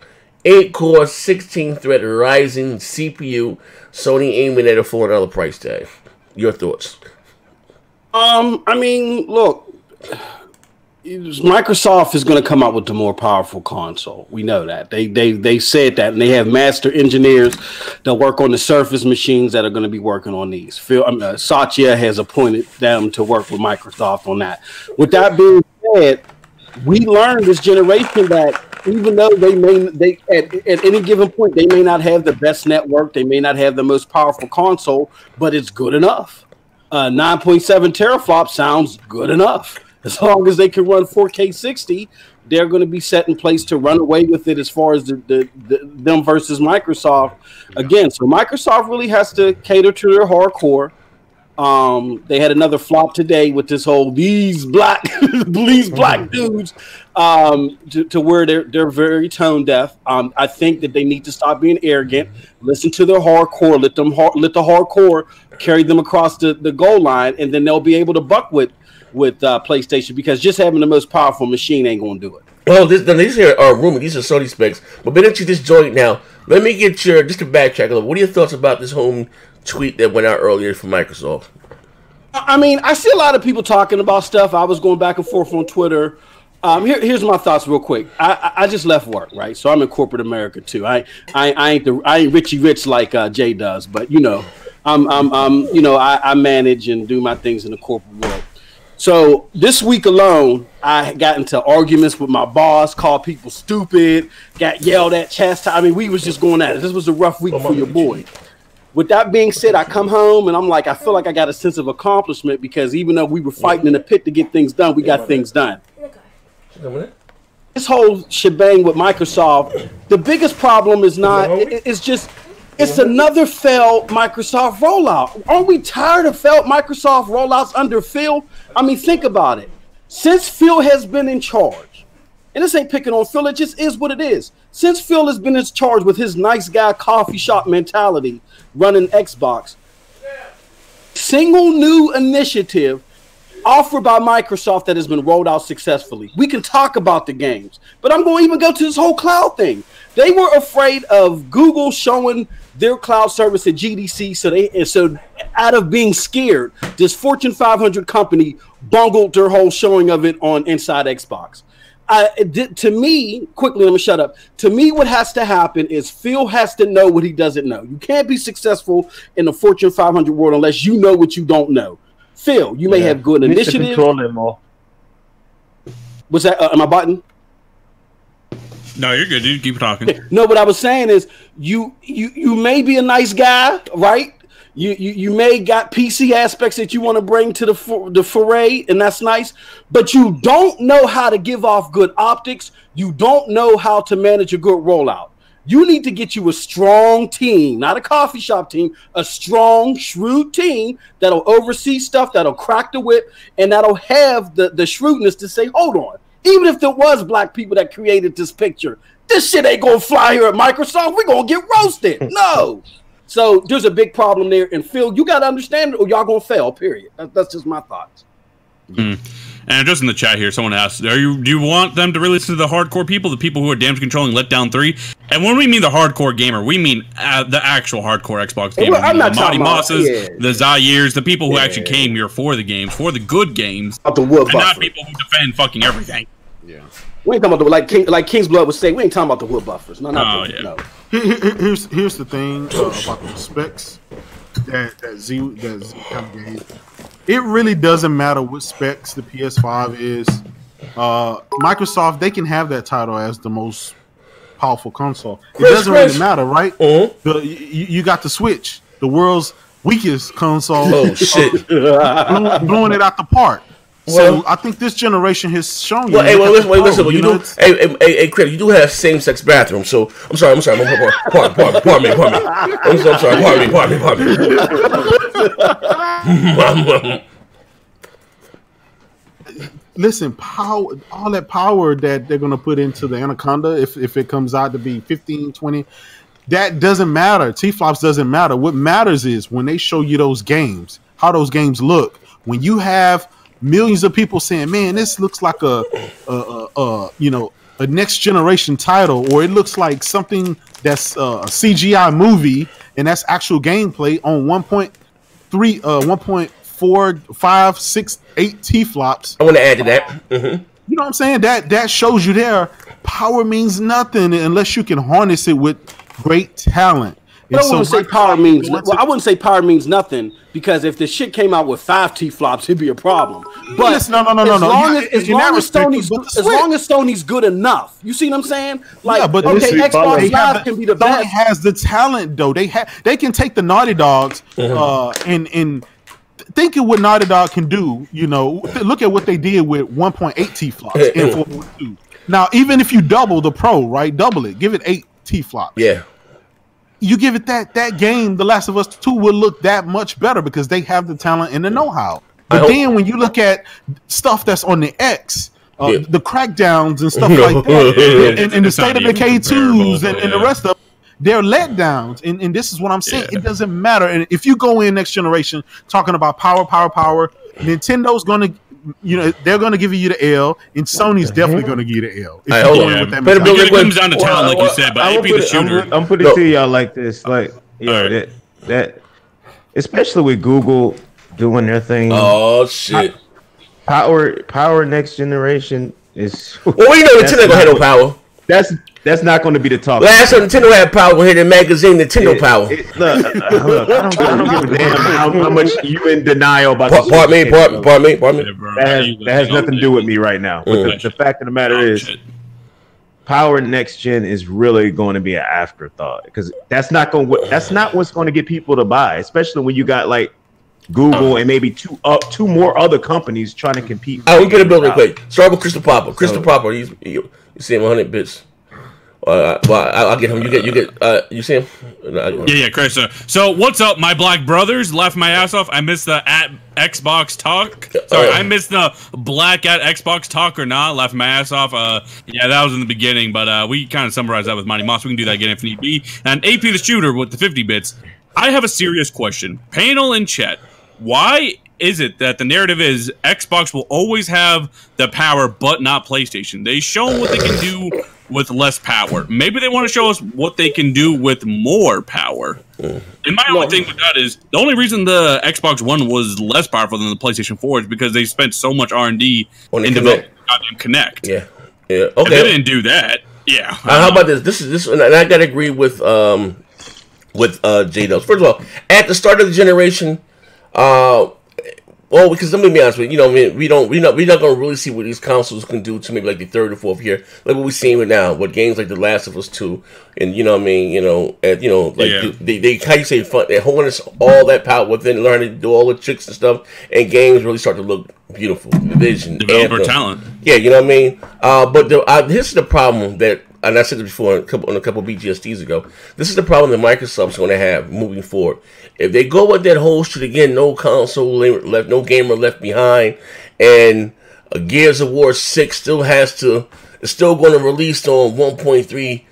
8-core, 16-thread Ryzen CPU. Sony aiming at a $400 price tag. Your thoughts? Look, Microsoft is going to come out with the more powerful console. We know that. They said that, and they have master engineers that work on the Surface machines that are going to be working on these. Satya has appointed them to work with Microsoft on that. With that being said, we learned this generation that even though they at any given point they may not have the best network, they may not have the most powerful console, but it's good enough. 9.7 teraflops sounds good enough. As long as they can run 4K 60, they're going to be set in place to run away with it as far as them versus Microsoft. Again, so Microsoft really has to cater to their hardcore. They had another flop today with this whole these black dudes to where they're very tone deaf. I think that they need to stop being arrogant, listen to their hardcore, let the hardcore carry them across the goal line, and then they'll be able to buck with PlayStation, because just having the most powerful machine ain't gonna do it. Well, these here are rumors. These are Sony specs. But don't you just join now? Let me get just to backtrack a little. What are your thoughts about this home tweet that went out earlier from Microsoft? I see a lot of people talking about stuff. I was going back and forth on Twitter. Here's my thoughts real quick. I just left work, right? So I'm in corporate America too. I ain't Richie Rich like Jay does, but I manage and do my things in the corporate world. So this week alone, I got into arguments with my boss, called people stupid, got yelled at, chastised. We was just going at it. This was a rough week for your boy. With that being said, I come home and I'm like, I feel like I got a sense of accomplishment, because even though we were fighting in the pit to get things done, we got things done. This whole shebang with Microsoft, the biggest problem is not, it's another failed Microsoft rollout. Aren't we tired of failed Microsoft rollouts under Phil? Think about it. Since Phil has been in charge, and this ain't picking on Phil, it just is what it is. Since Phil has been in charge with his nice guy coffee shop mentality running Xbox, single new initiative offered by Microsoft that has been rolled out successfully. We can talk about the games, but I'm going to even go to this whole cloud thing. They were afraid of Google showing their cloud service at GDC, so out of being scared, this Fortune 500 company bungled their whole showing of it on Inside Xbox. To me, quickly, let me shut up. To me, what has to happen is Phil has to know what he doesn't know. You can't be successful in the Fortune 500 world unless you know what you don't know. Phil, you may have good initiative. Control it more. What's that? Am I button? No, you're good, dude. Keep talking. No, what I was saying is you may be a nice guy, right? You may got PC aspects that you want to bring to the foray, and that's nice, but you don't know how to give off good optics. You don't know how to manage a good rollout. You need to get you a strong team, not a coffee shop team, a strong, shrewd team that'll oversee stuff, that'll crack the whip, and that'll have the shrewdness to say, hold on, Even if there was black people that created this picture, this shit ain't gonna fly here at Microsoft. We're gonna get roasted. No. So there's a big problem there. And Phil, you gotta understand it or y'all gonna fail, period. That's just my thoughts. And just in the chat here, someone asked, do you want them to release to the hardcore people, the people who are damage controlling Letdown 3? And when we mean the hardcore gamer, we mean the actual hardcore Xbox gamer. I'm not the Monty Mosses, the Zaires, the people who actually came here for the games, for the good games, the wood and not people who defend fucking everything. Yeah. We ain't talking about like King's Blood would say, we ain't talking about the wood buffers. No, not no. Here's the thing about the specs that Z kind of gave. It really doesn't matter what specs the PS5 is. Microsoft, they can have that title as the most powerful console. It doesn't really matter, right? You got the Switch, the world's weakest console. Oh shit! Blowing it out the park. So I think this generation has shown you. Hey, listen. You do, hey, Chris, you do have same-sex bathrooms. So I'm sorry. Pardon me. I'm so sorry. Pardon me. Listen, all that power that they're gonna put into the Anaconda, if it comes out to be 15, 20, that doesn't matter. T-flops doesn't matter. What matters is when they show you those games, how those games look. When you have millions of people saying, "Man, this looks like a next generation title," or it looks like something that's a CGI movie and that's actual gameplay on 1.3, 1.4, 5, 6, 8 T-flops. I want to add to that. You know what I'm saying? That shows you there. Power means nothing unless you can harness it with great talent. But I wouldn't say power means. Well, I wouldn't say power means nothing because if the shit came out with 5 T-flops, it'd be a problem. But as long as Sony's good enough, you see what I'm saying? Like, yeah, but okay, Xbox Live can be the best. Sony has the talent though. They can take the Naughty Dogs and think of what Naughty Dog can do. You know, look at what they did with 1.8 T-flops and 4.2. Now, even if you double the Pro, right? Double it, give it 8 T-flops. Yeah. You give it that game, The Last of Us 2 will look that much better because they have the talent and the know-how. But then when you look at stuff that's on the X, the crackdowns and stuff like that, and the State of Decay 2s and the rest of them, they're letdowns. And this is what I'm saying. It doesn't matter. And if you go in next generation talking about power, Nintendo's going to, they're going to give you the L, and Sony's definitely going to give you the L. It comes down to talent, like you said, but AP the shooter. I'm putting it to y'all like this, like that, especially with Google doing their thing. Oh shit! Power next generation is. Well, Nintendo gonna have no power. That's not going to be the talk. Last time Nintendo had power, we had a magazine, Nintendo Power. Look, I don't give a damn how much you in denial about this. Pardon me. That has nothing to do with me right now. But the fact of the matter is, power next gen is really going to be an afterthought because that's not what's going to get people to buy, especially when you got like Google and maybe two more other companies trying to compete. We get a bill real quick. Start with Crystal Popper. You see him 100 bits. I'll get him. You get. You see him? Yeah, Chris. So what's up, my black brothers? Laugh my ass off. I missed the at Xbox talk. Sorry, I missed the black at Xbox talk or not. Laugh my ass off. Yeah, that was in the beginning, but we kind of summarized that with Monty Moss. We can do that again if need be. And AP the shooter with the 50 bits. I have a serious question. Panel in chat. Why is it that the narrative is Xbox will always have the power, but not PlayStation? They show what they can do with less power. Maybe they want to show us what they can do with more power. And my only thing with that is the only reason the Xbox One was less powerful than the PlayStation 4 is because they spent so much R&D in developing Connect. Yeah. Okay. If they didn't do that. Yeah. How about this? This is and I gotta agree with J-Dubs. First of all, at the start of the generation, well, because let me be honest with you, we're not gonna really see what these consoles can do to maybe like the third or fourth year, like what we're seeing right now, with games like The Last of Us 2, and they how you say fun, they're holding us all that power within, learning to do all the tricks and stuff, and games really start to look beautiful. Division, developer talent. Yeah, you know what I mean. But this is the problem that. And I said this before on a couple BGSTs ago. This is the problem that Microsoft's going to have moving forward. If they go with that whole shit again, no console left, no gamer left behind, and Gears of War 6 still has to. It's still going to release on 1.3.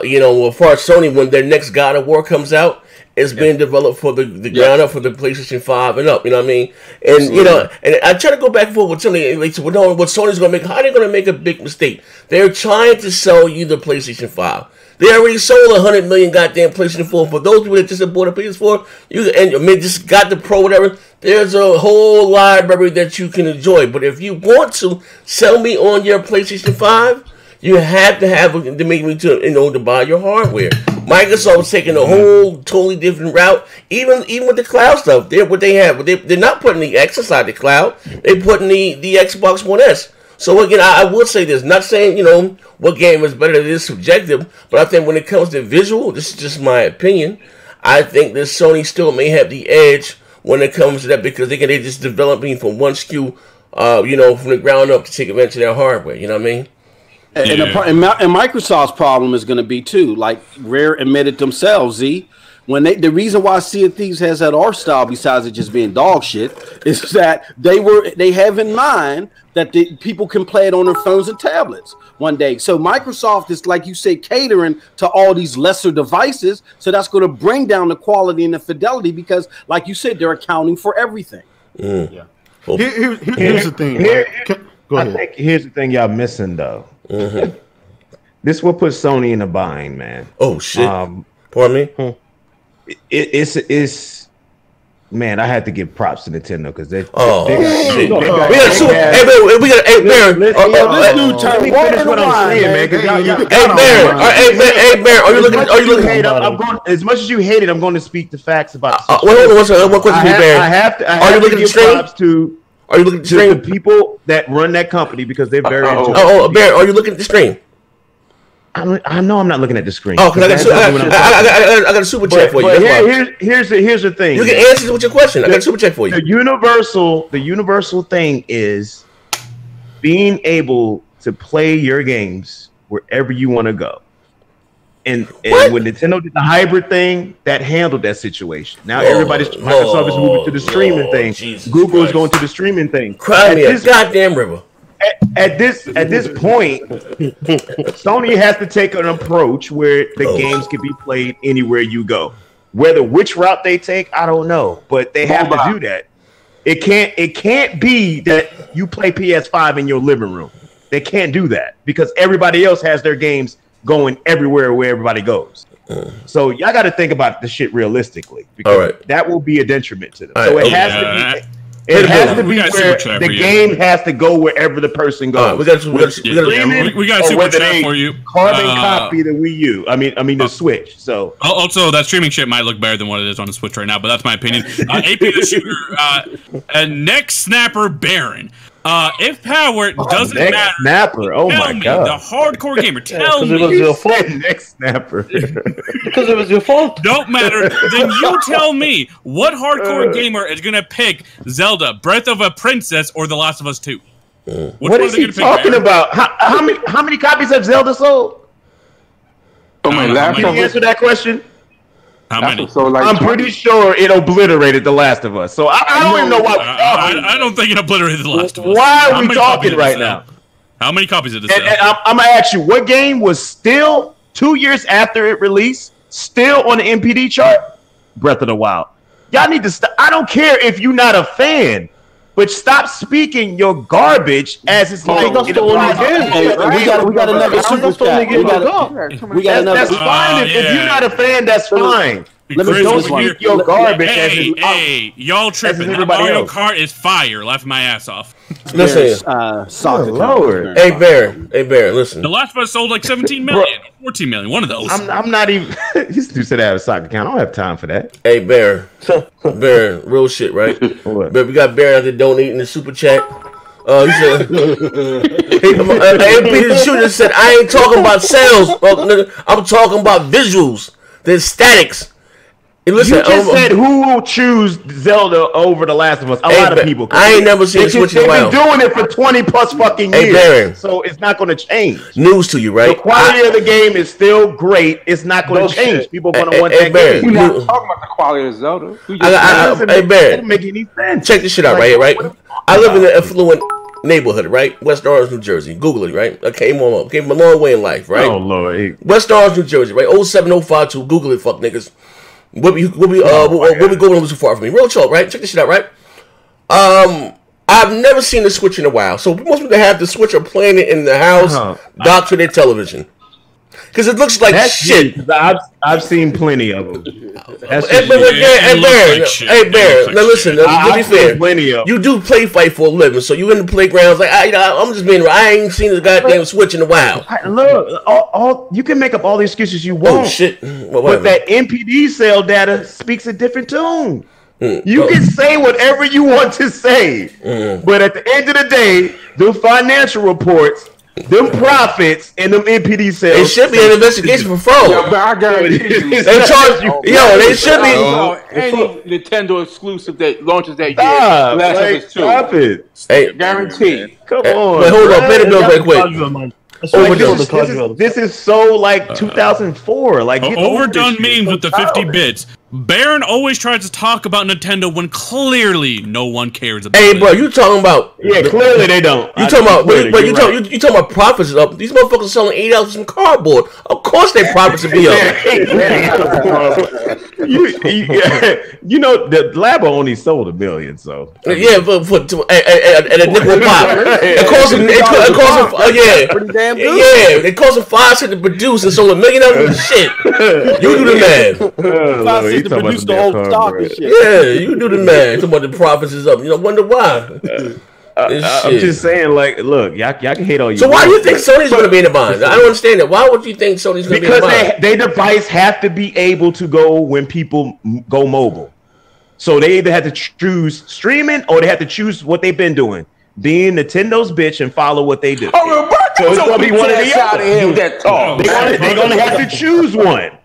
You know, as far as Sony, when their next God of War comes out, it's being developed for the ground up for the PlayStation 5 and up. You know what I mean? And you know, and I try to go back and forth with Sony. Like, so, no, what Sony's going to make? How are they going to make a big mistake? They're trying to sell you the PlayStation 5. They already sold 100 million goddamn PlayStation 4. For those people that just bought a PS4, just got the Pro, whatever. There's a whole library that you can enjoy. But if you want to sell me on your PlayStation 5, you have to have to make me to buy your hardware. Microsoft is taking a whole totally different route. Even with the cloud stuff, they're not putting the X inside the cloud. They're putting the Xbox One S. So again, I will say this, not saying, you know, what game is better, it is subjective, but I think when it comes to visual, this is just my opinion, I think that Sony still may have the edge when it comes to that, because they're just developing from one SKU, you know, from the ground up to take advantage of their hardware, you know what I mean? And Microsoft's problem is going to be too, like Rare admitted themselves, when the reason why Sea of Thieves has that art style, besides it just being dog shit, is that they have in mind that people can play it on their phones and tablets one day. So Microsoft is, like you say, catering to all these lesser devices. So that's going to bring down the quality and the fidelity because, like you said, they're accounting for everything. Yeah. Here's the thing. Go ahead. I think here's the thing y'all missing though. This will put Sony in a bind, man. Oh shit! Pardon me. It's man, I had to give props to Nintendo because they. We got Baron. This dude turned finish what I'm saying, man. Hey, Baron, are you looking? I'm going as much as you hate it. I'm going to speak the facts about. One question, Baron. I have to. Are you looking at the stream? Are you looking at the stream? The people that run that company because they're very. Baron, are you looking at the stream? I know I'm not looking at the screen. Oh, because I got a super chat for you. Here's the thing. You can answer with your question. I got a super chat for you. The universal thing is being able to play your games wherever you want to go. And when Nintendo did the hybrid thing, that handled that situation. Now Microsoft is moving to the streaming thing. Google is going to the streaming thing. Cry me a goddamn river. At this point, Sony has to take an approach where the games can be played anywhere you go. Which route they take, I don't know, but they have to do that. It can't be that you play PS5 in your living room. They can't do that because everybody else has their games going everywhere where everybody goes. So y'all got to think about the shit realistically because that will be a detriment to them. So it has to be. It has to be where the game has to go wherever the person goes. We got a super chat for you. Carbon copy the Wii U. I mean the Switch. So also that streaming shit might look better than what it is on the Switch right now, but that's my opinion. AP the Shooter, and Neck Snapper Baron. If power doesn't matter, Snapper. Oh my god, the hardcore gamer. Tell me, it was your fault. Neck Snapper. Because it was your fault. Don't matter. Then you tell me what hardcore gamer is gonna pick Zelda, Breath of a Princess, or The Last of Us 2. What is he talking about? How many copies have Zelda sold? Can you answer that question? How many? I'm pretty sure it obliterated The Last of Us. So I don't even know why we're talking. I don't think it obliterated The Last of Us. Why are we talking right now? How many copies did it sell? And I'm going to ask you, what game was still 2 years after it released, still on the MPD chart? Breath of the Wild. Y'all need to stop. I don't care if you're not a fan, but stop speaking your garbage as it's like that's the only game. We got another super chat. We got another. That's fine. If you're not a fan, that's fine. Don't speak your garbage. Hey, y'all tripping. Mario Kart is fire. Laughing my ass off. Listen, Lord. Hey, Baron, listen. The Last of Us sold like 17 million, 14 million, one of those. I'm not even. This dude said I have a soccer account. I don't have time for that. Hey, Baron, real shit, right? But we got Baron out there donating the super chat. He said, Peter Shooter said, I ain't talking about sales. I'm talking about visuals. The statics. And listen, you just said who will choose Zelda over The Last of Us? A lot of people. I ain't never seen it switch around. They've been doing it for 20 plus fucking years. Baron, so it's not going to change. News to you, right? The quality of the game is still great. It's not going to change. People are going to want that game. We're not talking about the quality of Zelda. Hey, Baron, doesn't make any sense. Check this shit out right here, right? I live in an affluent neighborhood, right? West Orange, New Jersey. Google it, right? I came a long way in life, right? Oh Lord. West Orange, New Jersey, right? 07052. Google it, fuck niggas. What we going on too far from me? Real talk, right? Check this shit out, right? I've never seen the Switch in a while, so most people that have the Switch are playing it in the house, docked to their television. Because it looks like shit. I've seen plenty of them. Hey, Bear. Now listen. To be fair, you do play fight for a living, so you in the playgrounds. Like I'm just being. I ain't seen the goddamn Switch in a while. Look, all you can make up all the excuses you want. Oh shit! But that NPD sale data speaks a different tune. You can say whatever you want to say, but at the end of the day, the financial reports. Them profits and them NPD sales. It should be an investigation for fraud. Yeah, but I guarantee you. They charge you. They should be. Any Nintendo exclusive that launches that year. Last of Us 2. Stop it. Hey, guarantee. Come on. Wait, hold on. Pay the bill right quick. This is so like 2004. Like overdone memes with the 50 bits. Baron always tries to talk about Nintendo when clearly no one cares about it. Hey, bro, you talking about? Yeah, clearly they don't. You talking about? But you talking about profits is up? These motherfuckers selling $8 for some cardboard. Of course, their profits will be up. You know, the Labo only sold 1 million, so yeah, for and a nickel pop. It cost them. Pretty damn good. Yeah, it cost them 5 cents to produce and sold $1 million of shit. You do the math. 5 cents to produce the whole stock and shit. Yeah, you do the math. Talking about the profits is up. You know, wonder why. I'm just saying, like, look, y'all can hate all you. So why do you think Sony's going to be in the bind? I don't understand that. Why would you think Sony's going to be in the bind? Because their device have to be able to go when people go mobile. So they either have to choose streaming or they have to choose what they've been doing. Being Nintendo's bitch and follow what they do. Oh, so it's going to be one of the other. They're going to have to choose one.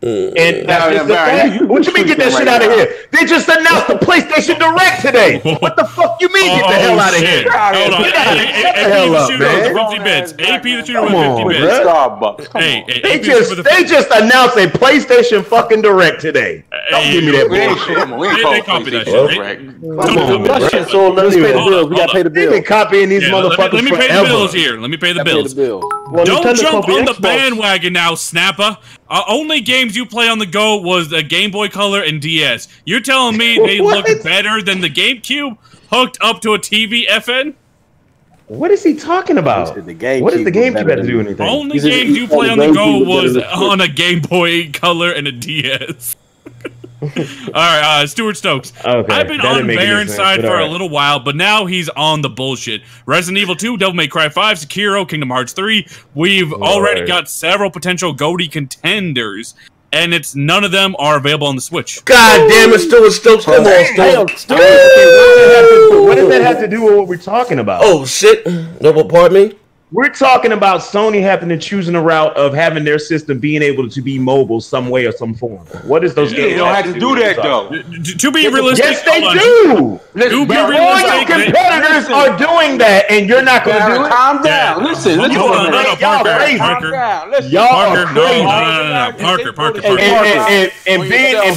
And that's just the thing. What you mean get that shit out of here? They just announced the PlayStation Direct today. What the fuck you mean get the hell out of here? Hold on. AP the shooter with 50 bits. They just announced a PlayStation fucking Direct today. Don't give me that bullshit. They copied that shit. That shit sold. Let's pay the bills. We gotta pay the bills. They've been copying these motherfuckers Let me pay the bills here. Let me pay the bills. Don't jump on the bandwagon now, Snappa. Only games you play on the go was the Game Boy Color and DS. You're telling me they look better than the GameCube hooked up to a TV FN? What is he talking about? What does the GameCube have to do anything? Only games you play on the go was on a Game Boy Color and a DS. Alright, Stuart Stokes. Okay, I've been on Baron's side for a little while, but now he's on the bullshit. Resident Evil 2, Devil May Cry 5, Sekiro, Kingdom Hearts 3. We've already got several potential GOTY contenders, and none of them are available on the Switch. God damn it, Stuart Stokes. Come on, Stuart. What does that have to do with what we're talking about? Oh, shit. No, pardon me? We're talking about Sony having to choose a route of having their system being able to be mobile some way or some form. What is those games? They don't have to do that, though. To be realistic, yes, they do. All your competitors are doing that, and you're not going to do it. Calm down. Listen. Parker. And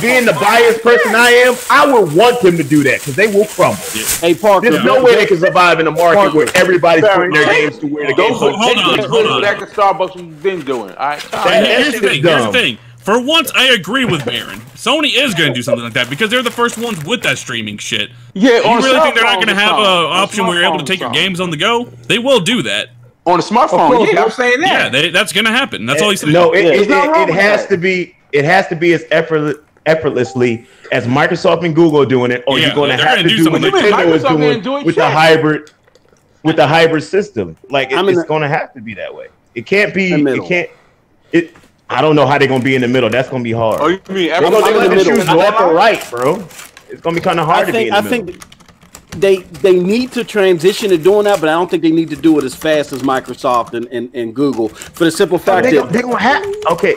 being the biased person I am, I would want them to do that because they will crumble. Hey, Parker. There's no way they can survive in a market where everybody's putting their games to where the games hold on. Back to Starbucks we've been doing. All right. Here's the thing. For once, I agree with Baron. Sony is going to do something like that because they're the first ones with that streaming shit. Yeah, you really think they're not going to have an option where you're able to take your games on the go? They will do that. On a smartphone, I'm saying that. Yeah, that's going to happen. That's all he's saying. No, it has to be. It has to be as effortlessly as Microsoft and Google are doing it, or you're going to have to do what Nintendo is doing with the hybrid. With the hybrid system, like it's going to have to be that way. It can't be. It can't. I don't know how they're going to be in the middle. That's going to be hard. Oh, you mean they're going to choose left or right, bro? It's going to be kind of hard to be in the middle. I think they need to transition to doing that, but I don't think they need to do it as fast as Microsoft and Google for the simple fact that they're going to have. Okay.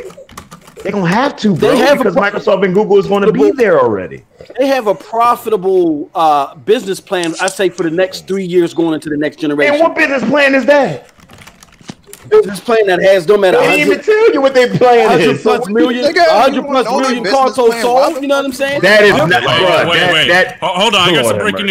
They're going to have to, bro, because Microsoft and Google is going to be there already. They have a profitable business plan, I say, for the next 3 years going into the next generation. And what business plan is that? business plan that has no matter. They didn't even tell you what they playing. 100 plus million, 100 plus million consoles sold. You know what I'm saying? That is not. Wait. Hold on, I got some breaking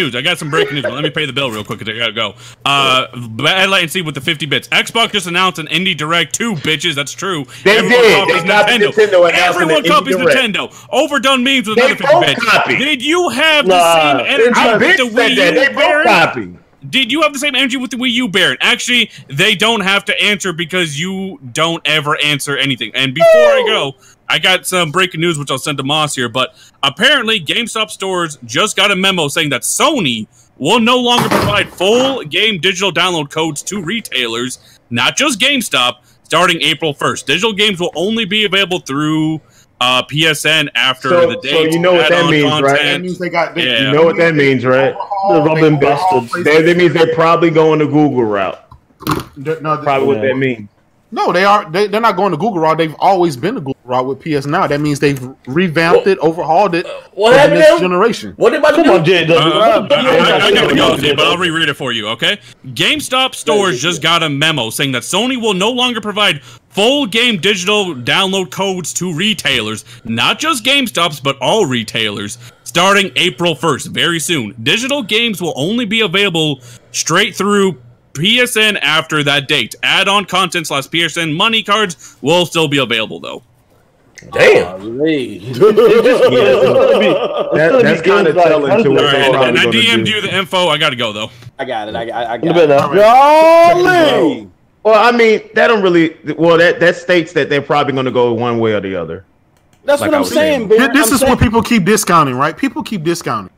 news. But let me pay the bill real quick because I gotta go. Bad latency with the 50 bits. Xbox just announced an Indie Direct 2, bitches. That's true. They did. They got Nintendo. Everyone copies Nintendo. Overdone memes with another 50 bits. Did you have the same energy with the Wii U? They both copy. Did you have the same energy with the Wii U, Baron? Actually, they don't have to answer because you don't ever answer anything. And before I go, I got some breaking news, which I'll send to Moss here. But apparently, GameStop stores just got a memo saying that Sony will no longer provide full game digital download codes to retailers, not just GameStop, starting April 1st. Digital games will only be available through PSN after the date. So you know what that means, right? That means they got. You know what that means, right? The Robin bastards. That means they're probably going the Google route. Probably what that means. No, they are. They're not going to Google route. They've always been the Google route with PS Now. That means they've revamped it, overhauled it for the next generation. What about Come on, Jay? I gotta go, Jay, but I'll reread it for you, okay? GameStop stores just got a memo saying that Sony will no longer provide full game digital download codes to retailers, not just GameStops, but all retailers, starting April 1st, very soon. Digital games will only be available straight through PSN after that date. Add-on content / PSN money cards will still be available, though. Damn. That's kind of telling to what they're probably and I going to DM'd do. you the info. I gotta go, though. I got it. I got it. Golly! Well, I mean, that don't really. Well, that states that they're probably going to go one way or the other. That's what I'm saying, Baron. This is what people keep discounting, right? People keep discounting.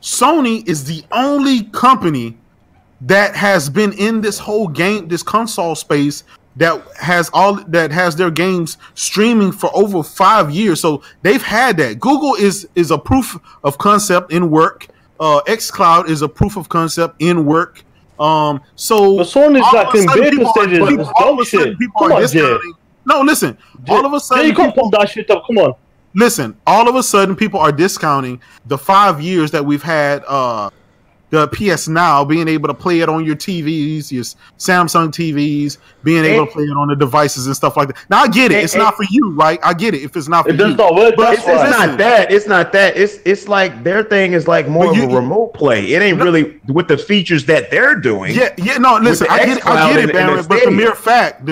Sony is the only company that has been in this whole this console space that has their games streaming for over 5 years. So they've had that. Google is a proof of concept in work. xCloud is a proof of concept in work. So but Sony's like in beta stages. All of a sudden, people are discounting. No, listen. All of a sudden, you can't pump that shit up. Come on. Listen. All of a sudden, people are discounting the 5 years that we've had the PS Now, being able to play it on your TVs, your Samsung TVs, being able to play it on the devices and stuff like that. Now I get it. It's not for you, right? I get it. If it's not for you, does not work. But it's not that. It's not that. It's like their thing is like more of a remote play. It ain't really with the features that they're doing. Yeah. No, listen. I get it, Baron. But the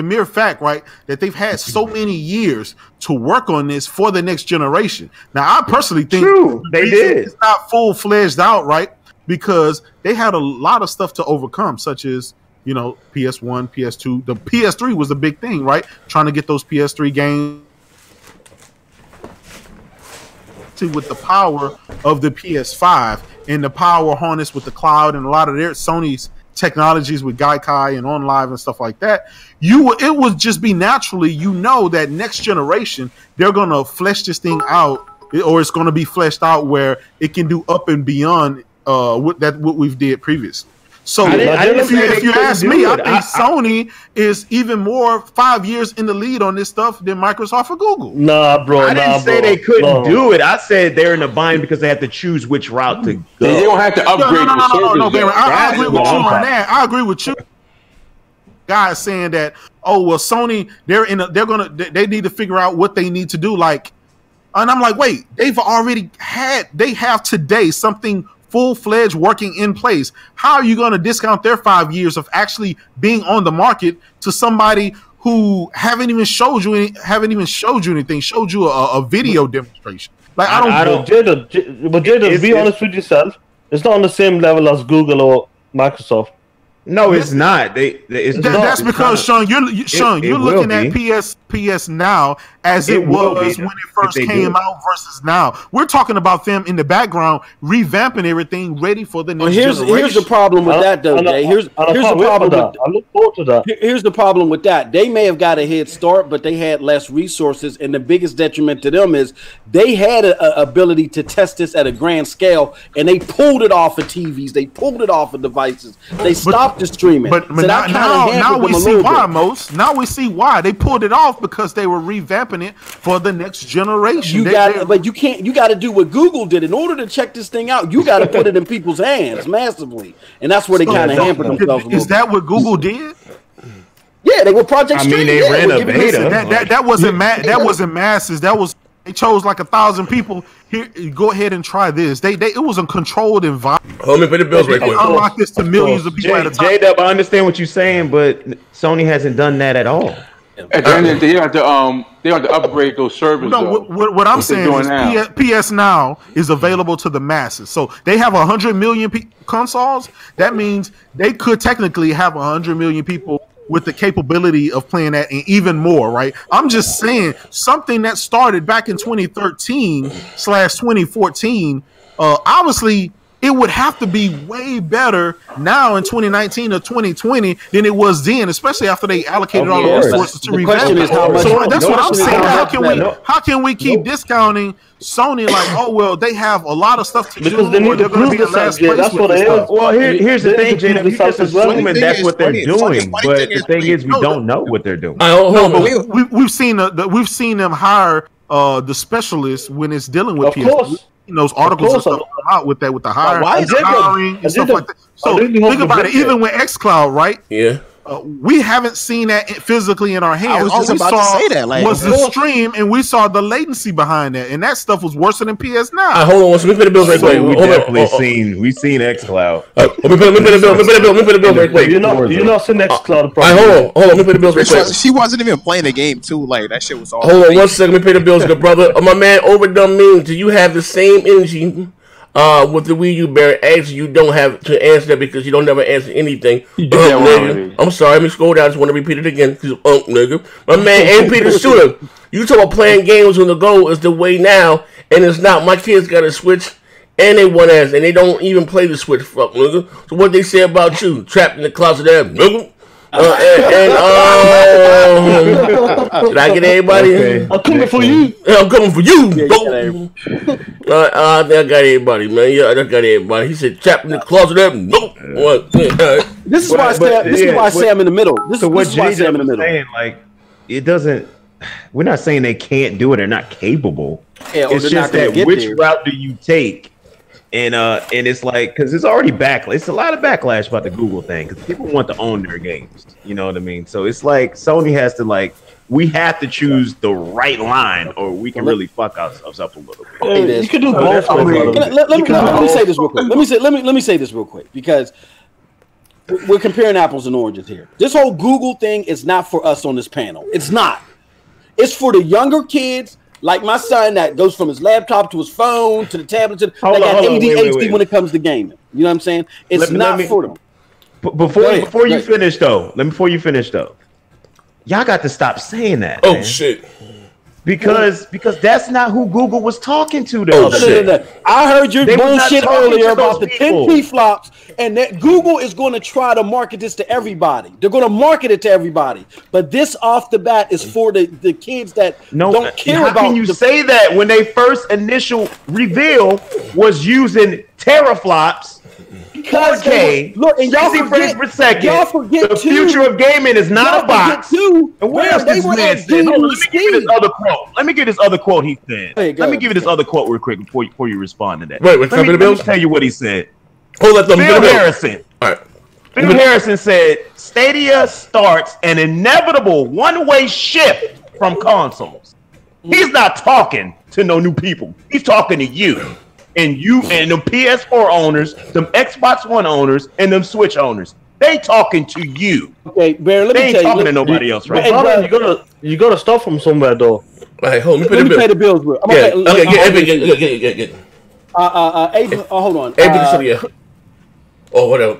mere fact, right, that they've had so many years to work on this for the next generation. Now, I personally think they did. It's not full-fledged out, right? Because they had a lot of stuff to overcome, such as, PS1, PS2. The PS3 was the big thing, right? Trying to get those PS3 games with the power of the PS5 and the power harnessed with the cloud and a lot of their Sony's technologies with Gaikai and OnLive and stuff like that. It would just be naturally, that next generation, they're going to flesh this thing out, or it's going to be fleshed out where it can do up and beyond what we've did previously. So if you ask me, I think Sony is even more 5 years in the lead on this stuff than Microsoft or Google. Nah, bro. I didn't say they couldn't do it. I said they're in a bind because they have to choose which route to go. They don't have to upgrade the service. No, Barry, I agree with you on that. I agree with you. Guys saying that, Sony, they need to figure out what they need to do. And I'm like, wait, they have today something full-fledged working in place. How are you going to discount their 5 years of actually being on the market to somebody who haven't even showed you anything, showed you a video demonstration? Jada, be honest with yourself. It's not on the same level as Google or Microsoft. No, it's not. That's because Sean, you're looking at PS Now as it was when it first came out versus now. We're talking about them in the background revamping everything, ready for the next generation. Here's the problem with that, though, Jay. Here's the problem. I look forward to that. Here's the problem with that. They may have got a head start, but they had less resources, and the biggest detriment to them is they had an ability to test this at a grand scale, and they pulled it off of TVs. They pulled it off of devices. They stopped the streaming. But so now we see why, Most. Now we see why they pulled it off, because they were revamping it for the next generation. But you can't. You got to do what Google did in order to check this thing out. You got to put it in people's hands massively, and that's where they kind of hampered themselves. Is that what Google did? Yeah, they were Project Stream. They ran a beta. That wasn't masses. That was they chose like 1,000 people. Here, go ahead and try this. It was a controlled environment. Hold me pay the bills right quick. Unlock this to millions of people at a time. J-Dub, I understand what you're saying, but Sony hasn't done that at all. At the end of the day, they have to upgrade those servers. No, what I'm saying is PS Now is available to the masses. So they have 100 million consoles. That means they could technically have 100 million people with the capability of playing that and even more, right? I'm just saying something that started back in 2013/2014. Obviously, it would have to be way better now in 2019 or 2020 than it was then, especially after they allocated all the resources to revamp it. So that's what I'm saying. How can we keep discounting Sony like, oh well, they have a lot of stuff to do because they need to prove the last place. That's what it is. Well, here's the thing, Jada. We just assuming that's what they're doing, but the thing is, we don't know what they're doing. No, but we've seen them hire the specialists when it's dealing with PS. Those articles and stuff come out with the hiring and stuff like that. So think about it. Even with xCloud, right? Yeah. We haven't seen that physically in our hands. I was just about to say that. Like, was the stream, and we saw the latency behind that, and that stuff was worse than PS Now. Hold on, so we pay the bills right quick. We definitely seen xCloud. Let me pay the bills right quick. You're not seeing xCloud. Hold on, let me pay the bills right quick. She wasn't even playing the game too. Like that shit was all. Hold on 1 second. Let me pay the bills, good brother. My man, Overdone means, do you have the same energy with the Wii U, Barry? Actually, you don't have to answer that because you don't never answer anything. Nigga. I'm sorry, let me scroll down. I just want to repeat it again. Nigga. My man, AP the Shooter. You talk about playing games when the goal is the way now, and it's not. My kids got a Switch, and they want ass, and they don't even play the Switch. Fuck, nigga. So what they say about you? Trapped in the closet there, nigga. Did I get everybody? Okay. I'm coming for you. I'm coming for you. I think I got everybody, man. Yeah, I got everybody. He said, "Trapped in the closet." There. Nope. This is why I say I'm in the middle. This is why I say I'm in the middle. Saying, like, it doesn't. We're not saying they can't do it. They're not capable. Yeah, it's just that which route do you take? And it's like, because it's already backlash. It's a lot of backlash about the Google thing because people want to own their games. You know what I mean? So it's like Sony has to we have to choose the right line, or we can really fuck ourselves up a little bit. You can do both. Let me say this real quick. Let me say this real quick because we're comparing apples and oranges here. This whole Google thing is not for us on this panel. It's not. It's for the younger kids. Like my son that goes from his laptop to his phone to the tablet to got ADHD when it comes to gaming. You know what I'm saying? It's not for them. Before you finish though, y'all got to stop saying that. Oh man. Shit. Because that's not who Google was talking to. No. I heard your bullshit earlier about the 10p flops, and that Google is going to try to market this to everybody. They're going to market it to everybody, but this off the bat is for the kids that don't care about. How can you say that when they first initial reveal was using teraflops? 4K, look, and y'all 60 frames per second. Y'all forget the future of gaming is not a box. And what else this man said? Let me give you this other quote. Let me give this other quote he said. Let me give you this other quote real quick before you respond to that. Wait, let me tell you what he said. Phil Harrison. All right. Phil Harrison said, Stadia starts an inevitable one-way shift from consoles. He's not talking to no new people. He's talking to you. And you and them PS4 owners, them Xbox One owners, and them Switch owners. They talking to you. Okay, Barry, let me tell you. They ain't talking to nobody else, right? You gotta start from somewhere, though. All right, hold on. Let me pay the bills. Get. Hold on. Oh, whatever.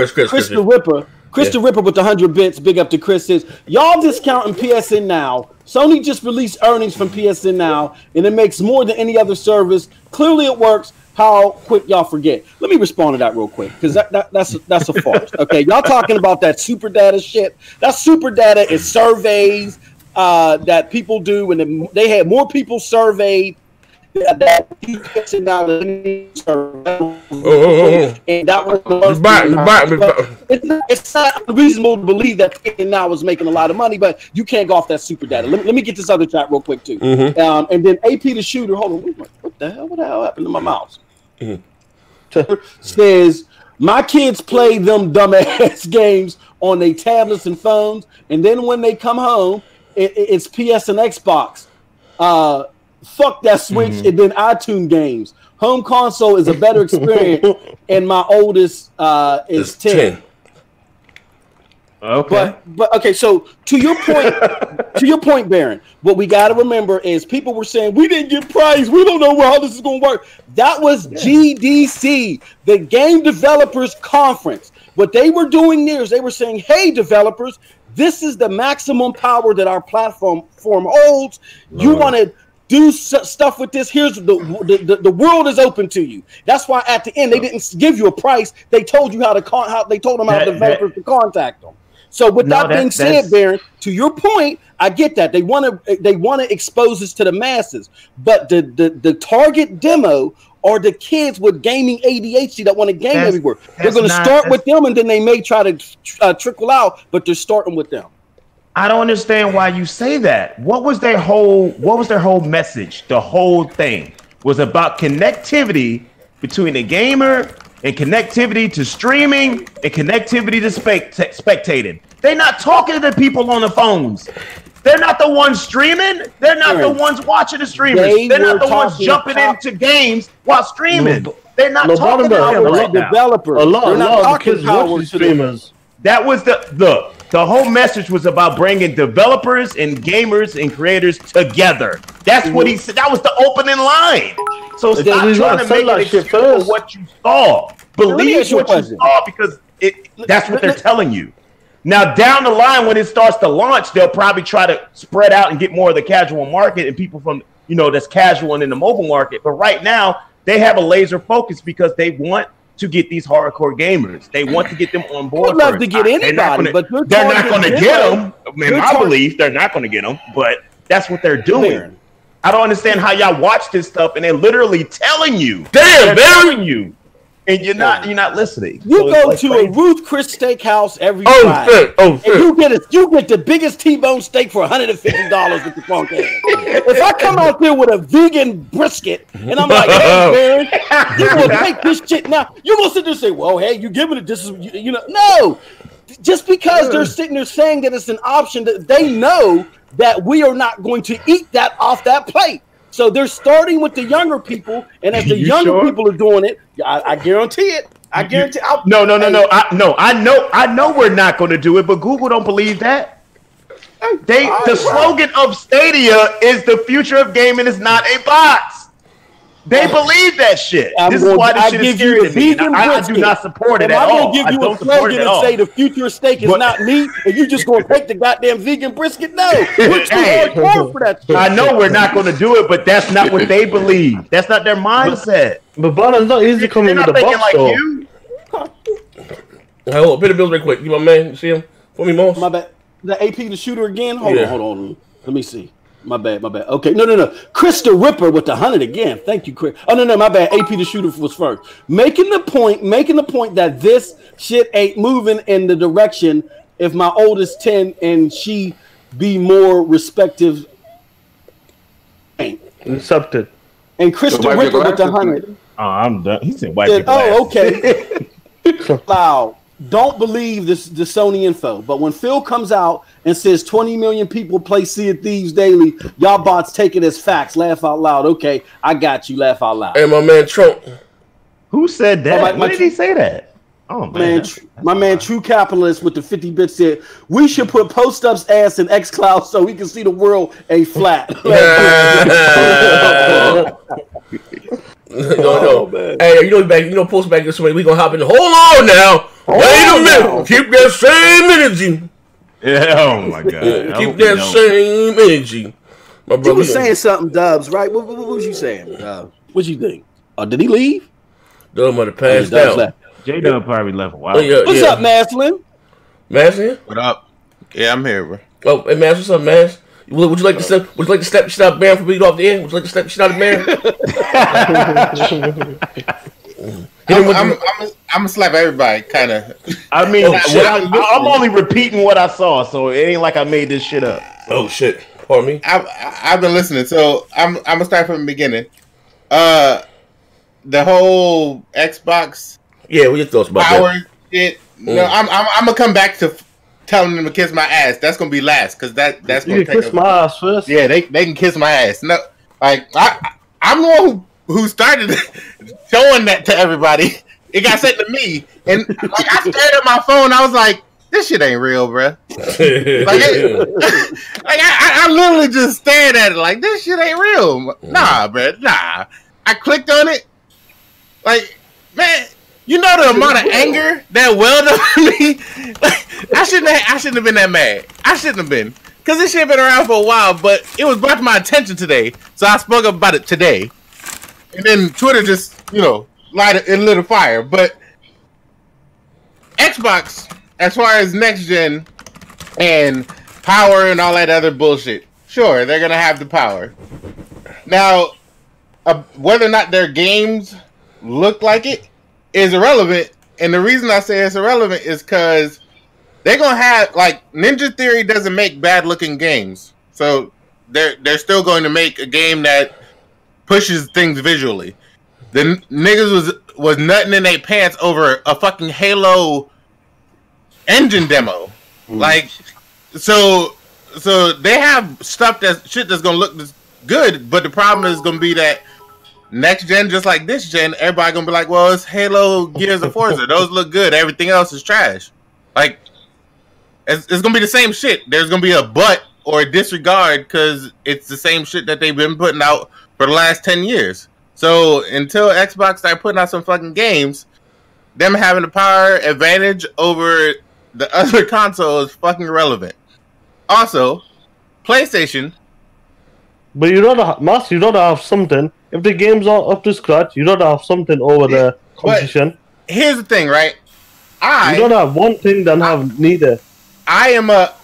Chris the Ripper. Chris the Ripper with the 100 bits. Big up to Chris. Says, y'all discounting PSN Now. Sony just released earnings from PSN Now, and it makes more than any other service. Clearly it works. How quick y'all forget? Let me respond to that real quick, because that's a farce. Okay, y'all talking about that super data shit. That super data is surveys that people do, and they had more people surveyed and that was it's not reasonable to believe that Now was making a lot of money, but you can't go off that super data. Let me get this other chat real quick too. And then AP the Shooter, hold on, what the hell happened to my mouse? Says, my kids play them dumbass games on their tablets and phones, and then when they come home, it's PS and Xbox. Fuck that Switch and then iTunes games. Home console is a better experience, and my oldest is 10. Okay. But okay, so to your point, Baron, what we got to remember is people were saying we didn't get price, we don't know how this is going to work. That was GDC, the Game Developers Conference. What they were doing there is they were saying, hey, developers, this is the maximum power that our platform holds. You want to do stuff with this? Here's the world is open to you. That's why at the end they didn't give you a price. They told you how they told them how developers to contact them. So with that being said, Baron, to your point, I get that they want to expose this to the masses, but the target demo are the kids with gaming ADHD that want to game everywhere. They're going to start with them, and then they may try to trickle out, but they're starting with them. I don't understand why you say that. What was their whole message? The whole thing was about connectivity between the gamer and connectivity to streaming and connectivity to spectating. They're not talking to the people on the phones. They're not the ones streaming. They're not the ones watching the streamers. They're not the ones jumping into games while streaming. They're not talking to them right now. Developers. A lot of kids watch streamers. That was the whole message was about bringing developers and gamers and creators together. That's what he said. That was the opening line. So stop trying to make an excuse for what you saw. Believe what you saw because that's what they're telling you. Now, down the line, when it starts to launch, they'll probably try to spread out and get more of the casual market and people from, that's casual and in the mobile market. But right now, they have a laser focus because they want to get these hardcore gamers. They want to get them on board. I'd love to get anybody, but they're not going to get them. In my belief, they're not going to get them, but that's what they're doing. I don't understand how y'all watch this stuff and they're literally telling you. Damn, telling you. And you're not listening. You go to a Ruth Chris Steakhouse every Friday. And you get the biggest T-bone steak for $150 with the funk ass. If I come out there with a vegan brisket and I'm like, hey, man, you gonna take this shit now? You gonna sit there and say, well, hey, you giving it this is no. Just because they're sitting there saying that it's an option, that they know that we are not going to eat that off that plate. So they're starting with the younger people, and as the younger people are doing it, I guarantee it. I guarantee. No. I know we're not going to do it, but Google don't believe that. The slogan of Stadia is the future of gaming is not a box. They believe that shit. This is why this shit is scary to me. I do not support it at all. I'm going to give you a slogan and say the future of steak is not meat, and you just going to take the goddamn vegan brisket? No. We're too hardcore for that shit. I know we're not going to do it, but that's not what they believe. That's not their mindset. But Bonner's not easy coming with the box, like you. Hold on, pay the bills real quick. You my man? You see him? For me, Moss? My bad. The AP the shooter again? Hold on. Let me see. My bad. Okay, no. Chris the Ripper with the 100 again. Thank you, Chris. Oh no, my bad. AP the shooter was first. Making the point that this shit ain't moving in the direction if my oldest 10 and she be more respective. Accepted. And Chris the Ripper with the 100. Oh, I'm done. He said white people. Oh, okay. Wow. Don't believe the Sony info, but when Phil comes out and says 20 million people play Sea of Thieves daily, y'all bots take it as facts. Laugh out loud. Okay, I got you. Laugh out loud. Hey, my man Trump. Who said that? When did he say that? Oh man, my man True Capitalist with the 50 bits said we should put Post-Up's ass in xCloud so we can see the world a flat. No. Hey, post back this way. We gonna hop in. Hold on now. Wait a minute. Keep that same energy. Yeah. Oh my god. Keep that same energy. My brother, you was saying something, Dubs, right? What was you saying? What you think? Did he leave? Dub might have passed out. J-Dub probably left a while. What's up, Maslin? Maslin? What up? Yeah, I'm here, bro. Oh, hey, Mas, what's up, Mas? Would you like to step? Would you like to step shit out of Baron for being off the air? Would you like to step shit out of Baron? I'm gonna slap everybody, kind of. I mean, I'm only repeating what I saw, so it ain't like I made this shit up. Oh shit! Pardon me. I've been listening, so I'm gonna start from the beginning. The whole Xbox. Yeah, what your thoughts about power shit? No, I'm gonna come back to telling them to kiss my ass. That's gonna be last because that's gonna kiss my ass first. Yeah, they can kiss my ass. No, like I'm the one who started showing that to everybody. It got sent to me, and like I stared at my phone. I was like, "This shit ain't real, bro." I literally just stared at it like, "This shit ain't real." Nah, bro, nah. I clicked on it. Like, man, you know the amount of anger that welled up in me. Like, I shouldn't have been that mad. I shouldn't have been, because this shit been around for a while. But it was brought to my attention today, so I spoke up about it today. And then Twitter just, lit a fire. But Xbox, as far as next gen and power and all that other bullshit, sure, they're gonna have the power. Now, whether or not their games look like it is irrelevant, and the reason I say it's irrelevant is because they're gonna have, like, Ninja Theory doesn't make bad looking games, so they're still going to make a game that pushes things visually. The niggas was nutting in their pants over a fucking Halo engine demo. Like, so they have stuff that's gonna look good, but the problem is gonna be that next gen, just like this gen, everybody gonna be like, well, it's Halo, Gears, and Forza. Those look good. Everything else is trash. Like, it's gonna be the same shit. There's gonna be a but or a disregard because it's the same shit that they've been putting out for the last 10 years. So until Xbox start putting out some fucking games, them having the power advantage over the other console is fucking irrelevant. Also, PlayStation. But you don't have something. If the games are up to scratch, you don't have something over the competition. Here's the thing, right? You don't have one thing, then have neither. I am a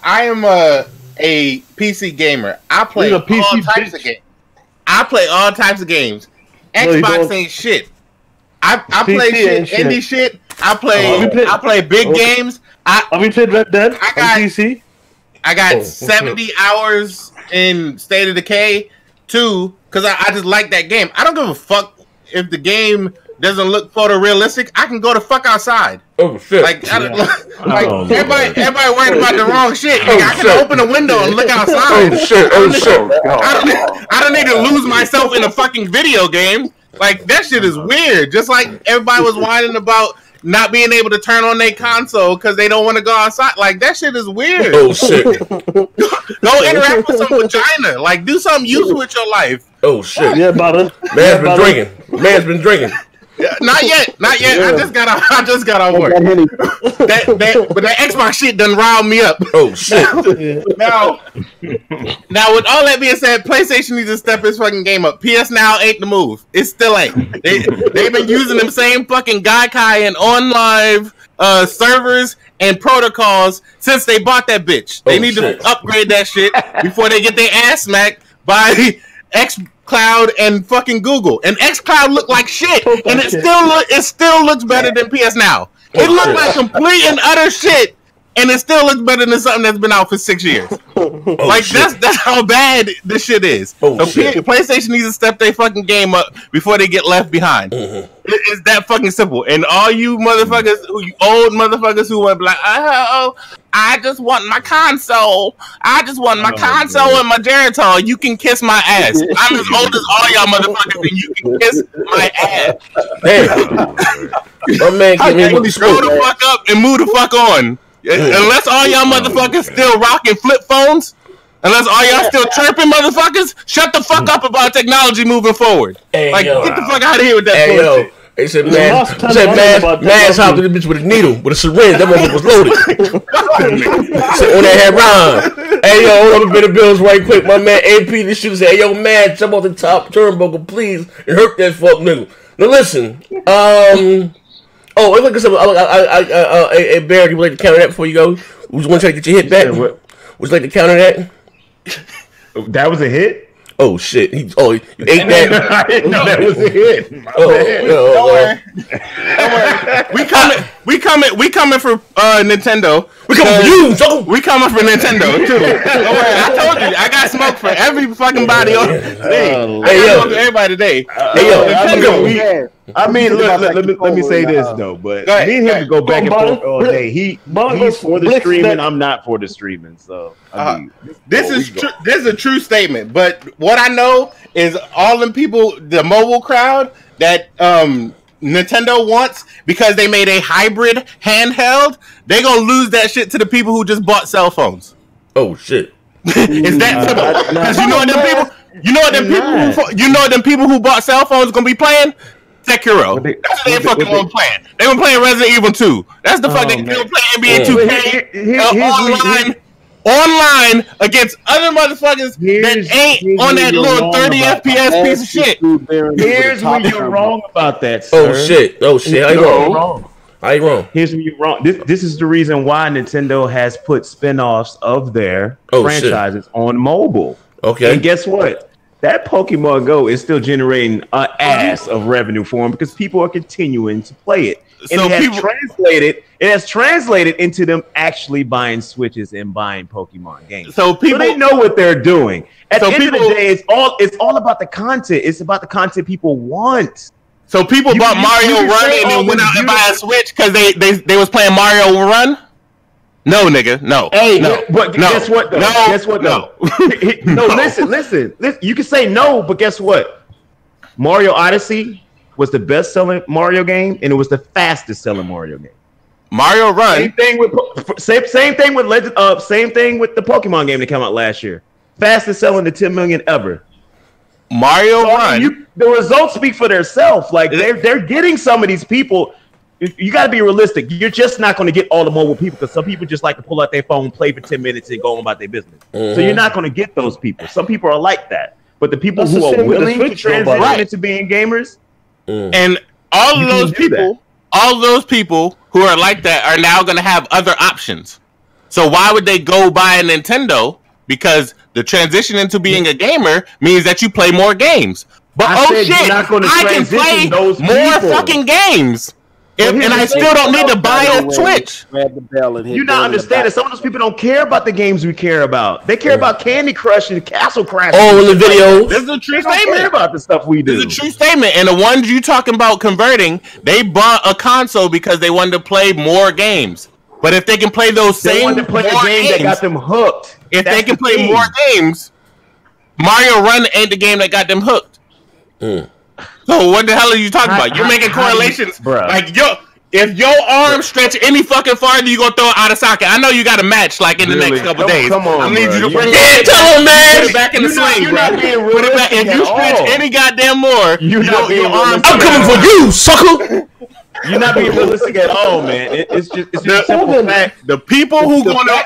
PC gamer. I play all types of games. I play all types of games. Xbox ain't shit. I play shit, indie shit. I play big games. Have you played Red Dead on PC? I got 70 hours in State of Decay 2 because I just like that game. I don't give a fuck if the game doesn't look photorealistic. I can go the fuck outside. Oh shit! Like, everybody worried about the wrong shit. Like, I can open a window and look outside. Oh shit! I don't need to lose myself in a fucking video game. Like, that shit is weird. Just like everybody was whining about not being able to turn on their console because they don't want to go outside. Like, that shit is weird. Oh shit! Go interact with some vagina. Like, do something useful with your life. Oh shit! Yeah, brother. Man's been drinking. Not yet. Yeah. I just got off work. But that Xbox shit done riled me up. Oh shit! Now, with all that being said, PlayStation needs to step its fucking game up. PS Now ain't the move. It still ain't. They've been using them same fucking Gaikai and OnLive servers and protocols since they bought that bitch. They need to upgrade that shit before they get their ass smacked by xCloud and fucking Google. And xCloud look like shit, and it still looks better than PS Now. It looked like complete and utter shit, and it still looks better than something that's been out for 6 years. That's how bad this shit is. PlayStation needs to step their fucking game up before they get left behind. It's that fucking simple. And all you motherfuckers, you old motherfuckers who want to be like, oh, I just want my console. I just want my console and my Geritol. You can kiss my ass. I'm as old as all y'all motherfuckers, and you can kiss my ass. Damn. My man, grow the fuck up and move the fuck on. Unless all y'all motherfuckers still rocking flip phones, unless all y'all still chirping motherfuckers, shut the fuck up about technology moving forward. Hey, get the fuck out of here with that bullshit. They said, man hopped in the bitch with a needle, with a syringe. That motherfucker was loaded. Said, on that head rhyme. Hey, yo, hold up a bit of bills right quick. My man AP the shooter said, hey, yo, man, jump off the top turnbuckle, please, and hurt that fuck nigga. Now, listen, oh, look at something. Hey, Barry, you would like to counter that before you go? Would you want to try to get your hit back? Would you like to counter that? That was a hit? Oh shit! You ate that? I didn't know that was a hit. Don't worry. We coming for Nintendo. We coming for you, so we coming for Nintendo too. Don't worry. I I got smoke for every fucking body on today. Hey, yo, everybody today. Hey, yo, I mean, let me say this though, but me and him can go back and forth all day. He's for the streaming. I'm not for the streaming. So I mean, this is true. This is a true statement. But what I know is all them people, the mobile crowd that Nintendo wants, because they made a hybrid handheld, they gonna lose that shit to the people who just bought cell phones. Oh shit! It's that simple. Because you know what them people. You know what them people who bought cell phones gonna be playing? Sekiro. That's what they fucking gonna be playing. They gonna play Resident Evil 2. That's the fuck they gonna play NBA 2K online against other motherfuckers that ain't on that little 30 FPS piece of shit. Here's where you're wrong about that, sir. Oh shit! I wrong. I ain't wrong. Here's where you're wrong. This is the reason why Nintendo has put spin-offs of their franchises on mobile. Okay. And guess what? That Pokemon Go is still generating an ass of revenue for them because people are continuing to play it. And so it has translated into them actually buying Switches and buying Pokemon games. So they know what they're doing. At the end of the day, it's all about the content. It's about the content people want. So people bought Mario Run and then went out and bought a Switch because they was playing Mario Run? No, nigga, no. Hey, no, but no, guess what? Though? No, guess what? No, no. Listen. You can say no, but guess what? Mario Odyssey was the best-selling Mario game, and it was the fastest-selling Mario game. Mario Run. Same thing with Legend. Same thing with the Pokemon game that came out last year. Fastest-selling to 10 million ever. Mario Run. The results speak for themselves. Like they're getting some of these people. You got to be realistic. You're just not going to get all the mobile people because some people just like to pull out their phone, play for 10 minutes, and go on about their business. So you're not going to get those people. Some people are like that, but the people who are willing to transition into being gamers, and all of those people who are like that are now going to have other options. So why would they go buy a Nintendo? Because the transition into being a gamer means that you play more games. But I can play more fucking games. And I still don't need to buy a Switch. You not understand that some of those people don't care about the games we care about. They care about Candy Crush and Castle Crash. Oh, the videos. This is a true statement. They care about the stuff we do. This is a true statement. And the ones you talking about converting, they bought a console because they wanted to play more games. But if they can play those same game that got them hooked, if they can play more games, Mario Run ain't the game that got them hooked. So what the hell are you talking about? You're making correlations, bro. Like if your arm stretch any fucking farther, you gonna throw it out of socket. I know you got a match like in the next couple days. Come on, I need you to bring it. Tell him, man. Put it back in the sling, bro. Put it back. If you stretch any goddamn more, your arm. I'm coming for you, sucker. You're not being realistic at all, man. It's just a simple fact. The people who want to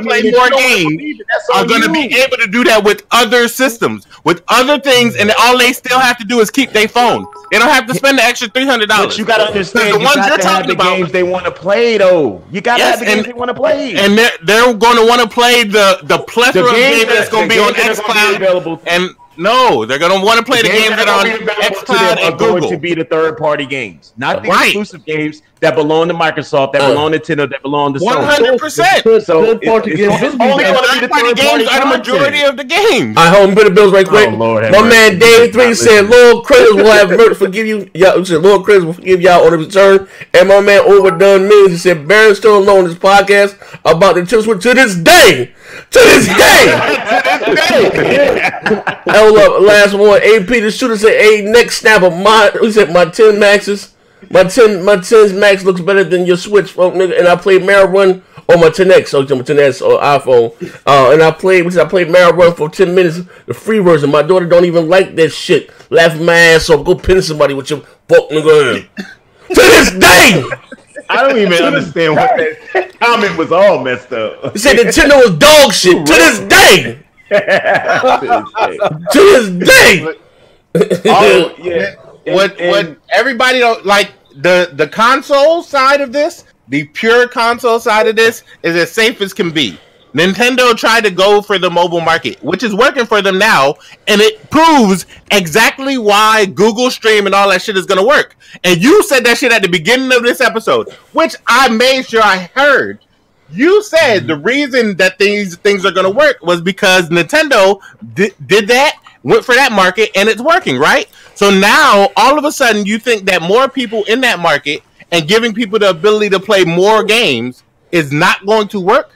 play more games are going to be able to do that with other systems, with other things, and all they still have to do is keep their phone. They don't have to spend the extra $300. But you got to understand, the ones you're talking about, games they want to play, though. You got to have the games they want to play, and they're going to want to play the plethora of games that's going to be on xCloud and. No, they're going to want to play the games that are on xCloud and Google. Going to be the third-party games, not the exclusive games that belong to Microsoft, that belong to Nintendo, that belong to Sony. 100%. So third-party games are the majority of the games. I hold the bills right quick. My man Dave 3 said, "Lord Critters will have forgive you. Lord Critters will forgive y'all on the return." And my man Overdone News, he said, "Baron's still alone in this podcast about the Nintendo Switch to this day." To this day. Hold up, last one. AP the shooter said, "Hey, next snapper, he said my 10 maxes, my 10's max looks better than your Switch, folk, nigga." And I played Mario Run on my 10X, my 10S or iPhone. And I played Mario Run for 10 minutes, the free version. My daughter don't even like that shit. Laughing my ass off. Go pin somebody with your fuck nigga. To this day. I don't even understand what that comment was all messed up. He said Nintendo was dog shit to this day. To this day. What everybody don't like the console side of this, the pure console side of this is as safe as can be. Nintendo tried to go for the mobile market, which is working for them now, and it proves exactly why Google Stream and all that shit is going to work. And you said that shit at the beginning of this episode, which I made sure I heard. You said the reason that these things are going to work was because Nintendo did that, went for that market, and it's working, right? So now, all of a sudden, you think that more people in that market and giving people the ability to play more games is not going to work?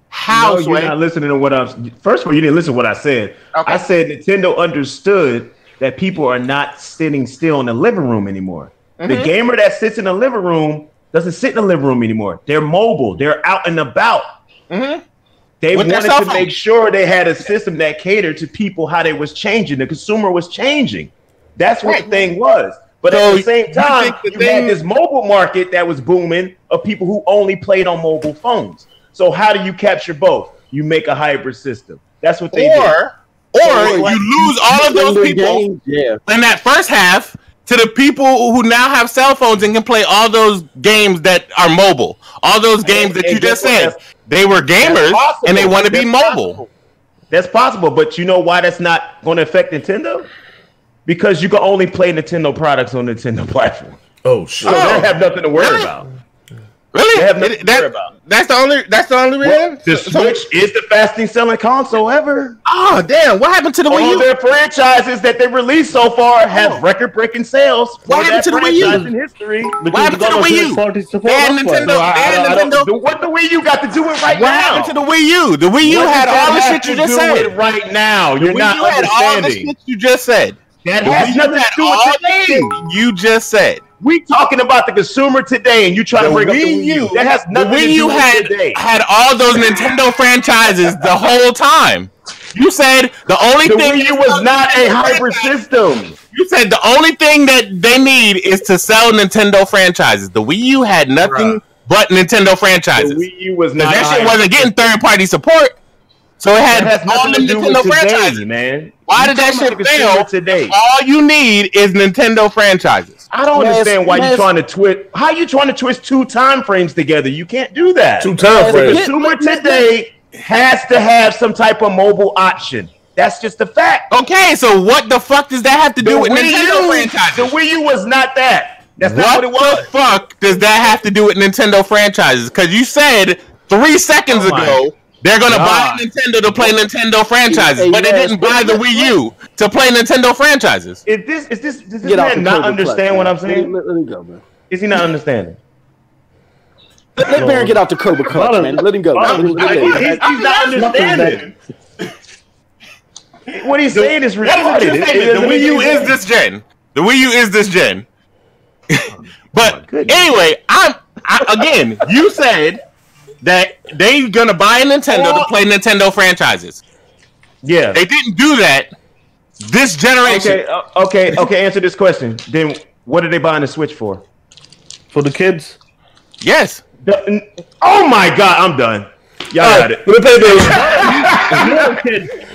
How? No, you're not listening to what I'm. First of all, you didn't listen to what I said. Okay. I said Nintendo understood that people are not sitting still in the living room anymore. The gamer that sits in the living room doesn't sit in the living room anymore. They're mobile. They're out and about. They wanted to make sure they had a system that catered to people how they was changing. The consumer was changing. That's what the thing was. But at the same time, you had this mobile market that was booming of people who only played on mobile phones. So how do you capture both? You make a hybrid system. That's what they did. Or you lose all of those people in that first half to the people who now have cell phones and can play all those games that are mobile. All those games that you just said. They were gamers and they want to be mobile. That's possible, but you know why that's not going to affect Nintendo? Because you can only play Nintendo products on Nintendo platform. Oh shit! So they have nothing to worry about. Really? They have nothing to worry about. That's the only reason? The Switch is the fastest selling console ever. Oh damn! What happened to the Wii U? All their franchises that they released so far have record-breaking sales. What happened to the Wii U? In history. What happened to the Wii U? And Nintendo. What the Wii U got to do it right now? What happened to the Wii U? The Wii U had all the shit you just said. Right now, you're not understanding. All the shit you just said. That has nothing to do with today. You just said. We talking about the consumer today, and you trying to bring up the Wii U. That has nothing to do with today. Had all those Nintendo franchises the whole time. You said the only thing Wii U was not a hybrid system. You said the only thing that they need is to sell Nintendo franchises. The Wii U had nothing but Nintendo franchises. The Wii U was not. That shit wasn't getting third-party support. So it had all the Nintendo franchises, man. Why did that shit fail today? All you need is Nintendo franchises. I don't understand why you're trying to twist. How are you trying to twist two time frames together? You can't do that. Two time frames. The consumer today has to have some type of mobile option. That's just a fact. Okay, so what the fuck does that have to do with Nintendo franchises? The Wii U was not that. That's not what it was. What the fuck does that have to do with Nintendo franchises? Because you said 3 seconds ago they're going to buy Nintendo to play Nintendo franchises, but they didn't buy the Wii U to play Nintendo franchises. Does this man not understand what I'm saying? Let him go, man. Is he not understanding? Let Baron get out the Cobra Clutch, man. Let him go. He's not understanding. What he's saying is retarded. The Wii U is this gen. The Wii U is this gen. But anyway, again, you said that they gonna buy a Nintendo to play Nintendo franchises. Yeah, they didn't do that this generation. Okay. Answer this question. Then, what are they buying the Switch for? For the kids? Yes. Oh my God, I'm done. Y'all got it. Let me pay bills.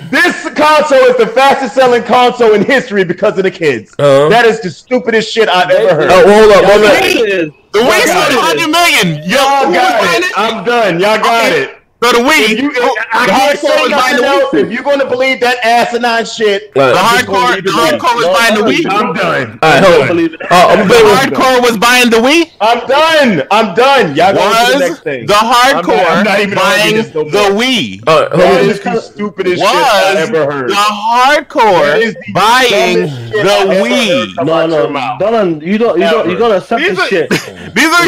This console is the fastest selling console in history because of the kids. That is the stupidest shit I've ever heard. Oh, hold up, the Wii sold 100 million. Y'all got it. I'm done. Y'all got it. So the Wii, I can't say nothing else. If you're going to believe that asinine shit, the hardcore was buying the Wii. I'm done. All right, hold on. The hardcore was buying the Wii. I'm done. Y'all go to the next thing. The hardcore buying the Wii. That is the stupidest shit I've ever heard. The hardcore buying the Wii. No, Dolan, you gotta accept this shit. These are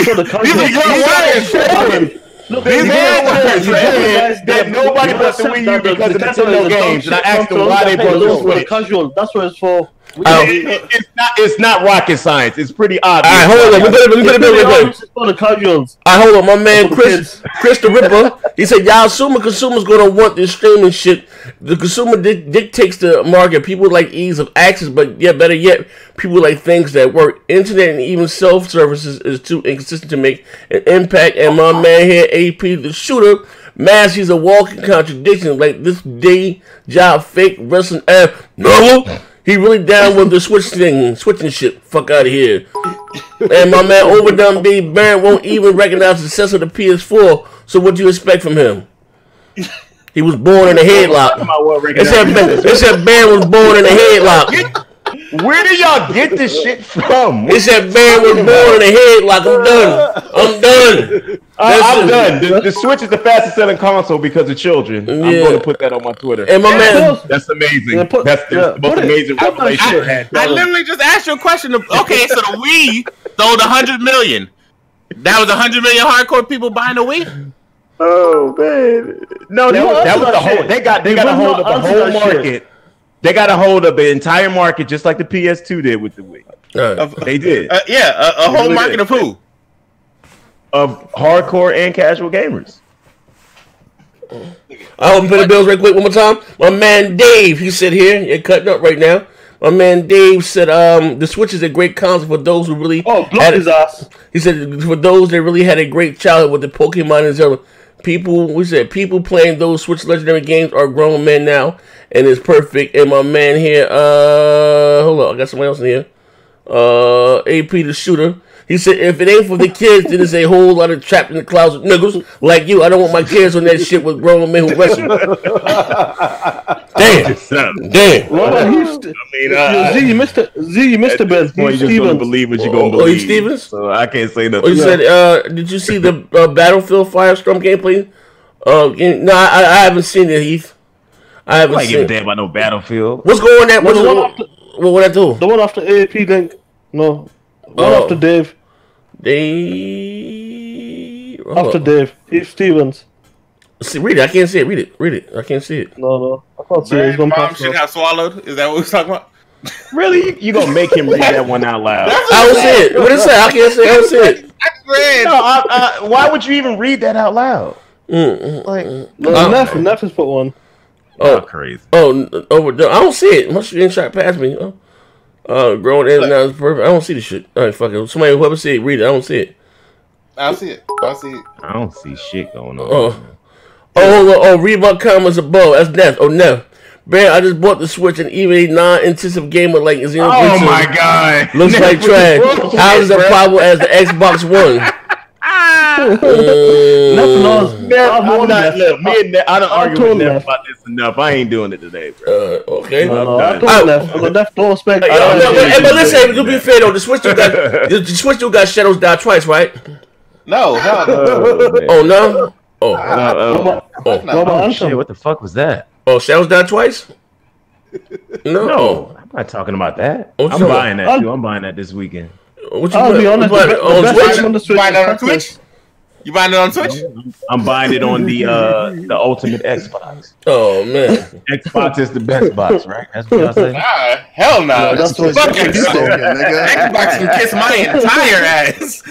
words. Look, that nobody bought the Wii U because of Nintendo games, and I asked them why they bought the Switch. Casual, that's what it's for. It's not rocket science. It's pretty obvious. All right, hold on. Let me put it real quick. For the casuals. All right, hold on. My man Chris the Ripper, he said, y'all assuming consumers going to want this streaming shit. The consumer dictates the market. People like ease of access, but better yet, people like things that work. Internet and even self-services is too inconsistent to make an impact. And my man here, AP the shooter, man, he's a walking contradiction. Like this day job fake wrestling no. He really down with the switching shit. Fuck out of here. And my man Overdone B. Baron won't even recognize the success of the PS4. So what do you expect from him? He was born in a headlock. It said Baron was born in a headlock. Where do y'all get this shit from? It said Baron was born in the head. Like I'm done. I'm done. The Switch is the fastest selling console because of children. Yeah. I'm going to put that on my Twitter. And my man, that's amazing. That's the most amazing revelation. I literally just asked you a question. Okay, so the Wii sold 100 million. That was 100 million hardcore people buying the Wii. Oh man, no, that was the whole. They got a hold of the whole market. They got a hold of the entire market, just like the PS2 did with the Wii. They did. A whole market of who? Of hardcore and casual gamers. I hope you pay the bills right quick one more time. My man Dave, he said here, you're cutting up right now. My man Dave said, the Switch is a great console for those who really block his ass. He said for those that really had a great childhood with the Pokemon and Zelda. People playing those Switch legendary games are grown men now, and it's perfect. And my man here, hold on, I got somebody else in here. AP the shooter. He said, if it ain't for the kids, then there's a whole lot of trapped in the closet niggas like you. I don't want my kids on that shit with grown men who wrestle. Damn. Well, you missed the best. You just gonna believe what you gonna believe. Heath Stevens? So I can't say nothing. You said, did you see the Battlefield Firestorm gameplay? No, I haven't seen it, Heath. I haven't seen it. Give a damn about no Battlefield. What's going on there? What I do? The one after AP link. No. One after Dave. After Dave. Heath Stevens. See, read it. I can't see it. Read it. I can't see it. No. I can't see it. Mom shit got swallowed. Is that what we're talking about? Really? You gonna make him read that one out loud? I don't see it. What did it say? I can't see it. I don't see it. No, why would you even read that out loud? Neff has put one. Oh, crazy. I don't see it. Must be shot past me. Growing in now is perfect. I don't see the shit. All right, fuck it. Somebody whoever see it, read it. I don't see it. I see it. I don't see shit going on. Read my comments above. That's Neff. Neff. Man, I just bought the Switch and even a non-intensive gamer like Xenoblade. Oh my god. Looks like trash. How is it possible as the Xbox One? Nothing else. I don't argue with Neff about this enough. I ain't doing it today, bro. Okay. But listen, to be fair though, the Switch still got Shadows Die Twice, right? No. No. Shit, what the fuck was that? Oh, Shadows Die Twice? No, I'm not talking about that. I'm buying that too. I'm buying that this weekend. What you on Switch? You buying it on Twitch? You buying it on Twitch? I'm buying it on the Ultimate Xbox. Oh man, Xbox is the best box, right? That's what y'all say. Hell no. That's what fuck Xbox can kiss my entire ass.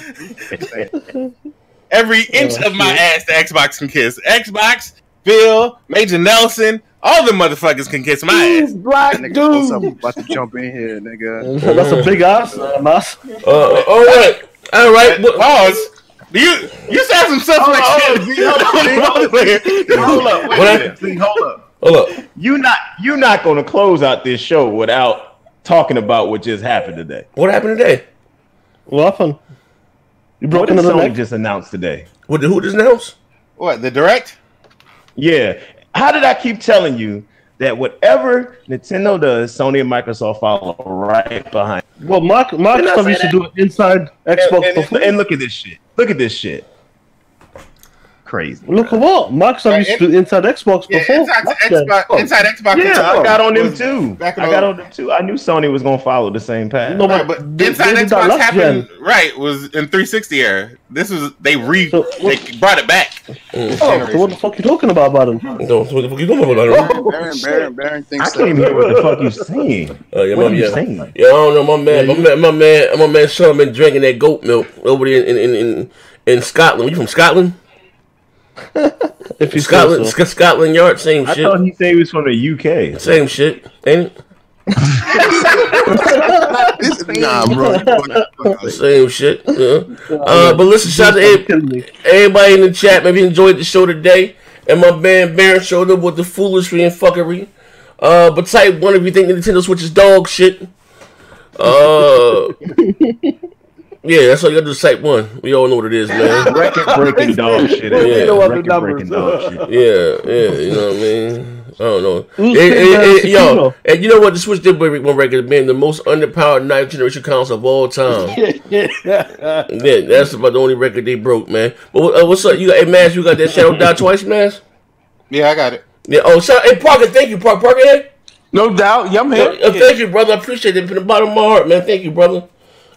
Every inch of my ass, the Xbox can kiss. Xbox, Phil, Major Nelson. All the motherfuckers can kiss my ass. Black dude. I'm about to jump in here, nigga. That's a big ass. All right. Pause. You said some stuff like shit. Hold up. You're not gonna close out this show without talking about what just happened today. What happened today? What happened? You broke into the Sony just announced today. Who just announced? What, the Direct? Yeah. How did I keep telling you that whatever Nintendo does, Sony and Microsoft follow right behind? Well, Microsoft used to do it inside Xbox. And look at this shit. Crazy. Look at what Microsoft used to do inside Xbox before. Inside Xbox. Yeah, I got on them too. I knew Sony was gonna follow the same path. No, but inside Xbox happened was in 360 era. This was they brought it back. So what the fuck you talking about them? What the fuck you talking about? Baron thinks I can't hear what the fuck you saying. What are you saying? Yeah, I don't know, my man Sean been drinking that goat milk over there in Scotland. You from Scotland? If you Scotland Yard, same shit. I thought he said he was from the UK. Same shit, ain't it? Nah, bro. Same shit. Yeah. But listen, shout out to everybody in the chat. Maybe you enjoyed the show today. And my man Baron showed up with the foolery and fuckery. But type 1 if you think the Nintendo Switch is dog shit. Yeah, that's all you gotta do is type 1. We all know what it is, man. Record-breaking dog shit. Yeah. Record-breaking dog shit. Yeah, you know what I mean? I don't know. Yo, and you know what? The Switch did break one record, being the most underpowered 9th generation console of all time. Yeah, that's about the only record they broke, man. But what's up? You got, hey, Mass, you got that Shadow Die Twice, Mass? Yeah, I got it. Yeah. Oh, hey, Parker, thank you, Parker. Here? No doubt. Yeah, I'm here. Thank you, brother. I appreciate it from the bottom of my heart, man. Thank you, brother.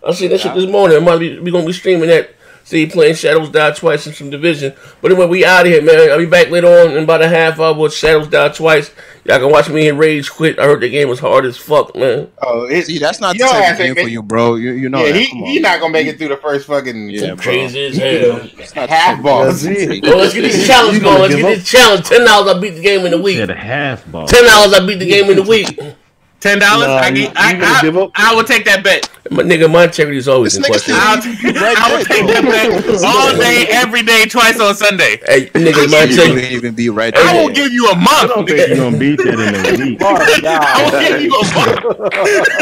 I see that shit this morning. We're going to be streaming that. See, playing Shadows Die Twice in some Division. But anyway, we out of here, man. I'll be back later on in about a half hour with Shadows Die Twice. Y'all can watch me and Rage quit. I heard the game was hard as fuck, man. Oh, see, that's not the type of game for you, bro. You know that. He's not going to make it through the first fucking crazy as hell. Half boss. Well, let's get this challenge going. Let's get this challenge. $10 I beat the game in a week. Yeah, the half boss. $10 I beat the game in a week. $10? I will take that bet. My nigga, my integrity is always in question. I will take that bet all day, every day, twice on Sunday. Hey, nigga, my integrity. Even be right there. I will give you a month. I don't think you're gonna beat that in a week. I will give you a month.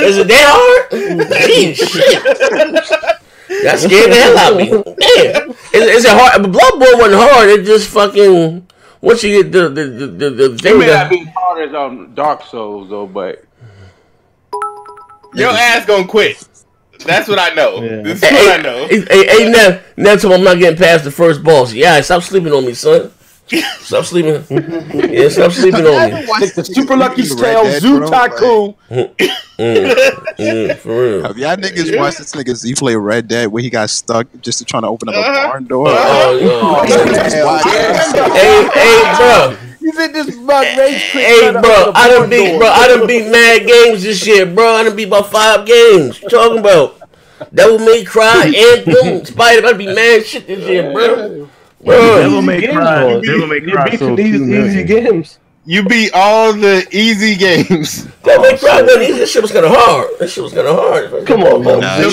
Is it that hard? Shit. That scared the hell out of me. Damn. Is it hard? Bloodborne wasn't hard. It just fucking once you get the thing. It may not be as hard as Dark Souls though, but. Your ass gonna quit. That's what I know. Yeah. This is what I know. Hey, now tell me I'm not getting past the first boss. Yeah, stop sleeping on me, son. Stop sleeping. Yeah, stop sleeping on me. Like the Super Lucky Tale Zoo Tycoon. For real. Have y'all niggas watched this nigga Z play Red Dead where he got stuck just trying to open up a barn door? Hey, bro. You said this about rage quit. Hey, bro, I done beat mad games this year, bro. I done beat about 5 games. What you talking about? Devil May Cry, Anthem, Spider. I done beat mad shit this year, bro. Devil May Cry. Devil May Cry. You beat these easy games. You beat all the easy games. Devil May Cry, man, this shit was kind of hard. That shit was kind of hard. Come on, man. The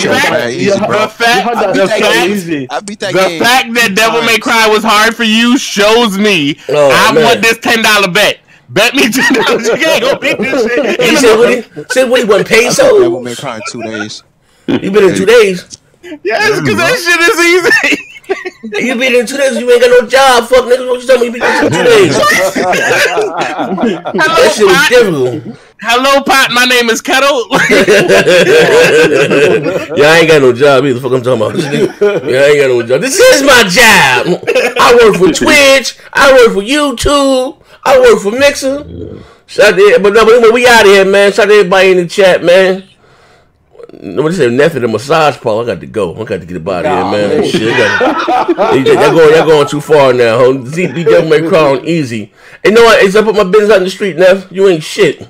fact that Devil May Cry was hard for you shows me I want this $10 bet. Bet me $10 you can't go beat this shit. He said what he wouldn't pay so? Devil May Cry in 2 days. You been in 2 days? Yes, because that shit is easy. You been in 2 days, you ain't got no job, fuck nigga. What you telling me you been in 2 days? That shit was difficult. Hello, Pot. My name is Kettle. Yeah, I ain't got no job either. Fuck I'm talking about. Yeah, I ain't got no job. This is my job. I work for Twitch. I work for YouTube. I work for Mixer. But we out of here, man. Shout out to everybody in the chat, man. Nobody said nothing. The massage parlor. I got to go. I got to get about here, man. Shit, y'all going too far now. ZB Devil May Cry on easy. And you know what? It's I put my business out in the street, Neff. You ain't shit.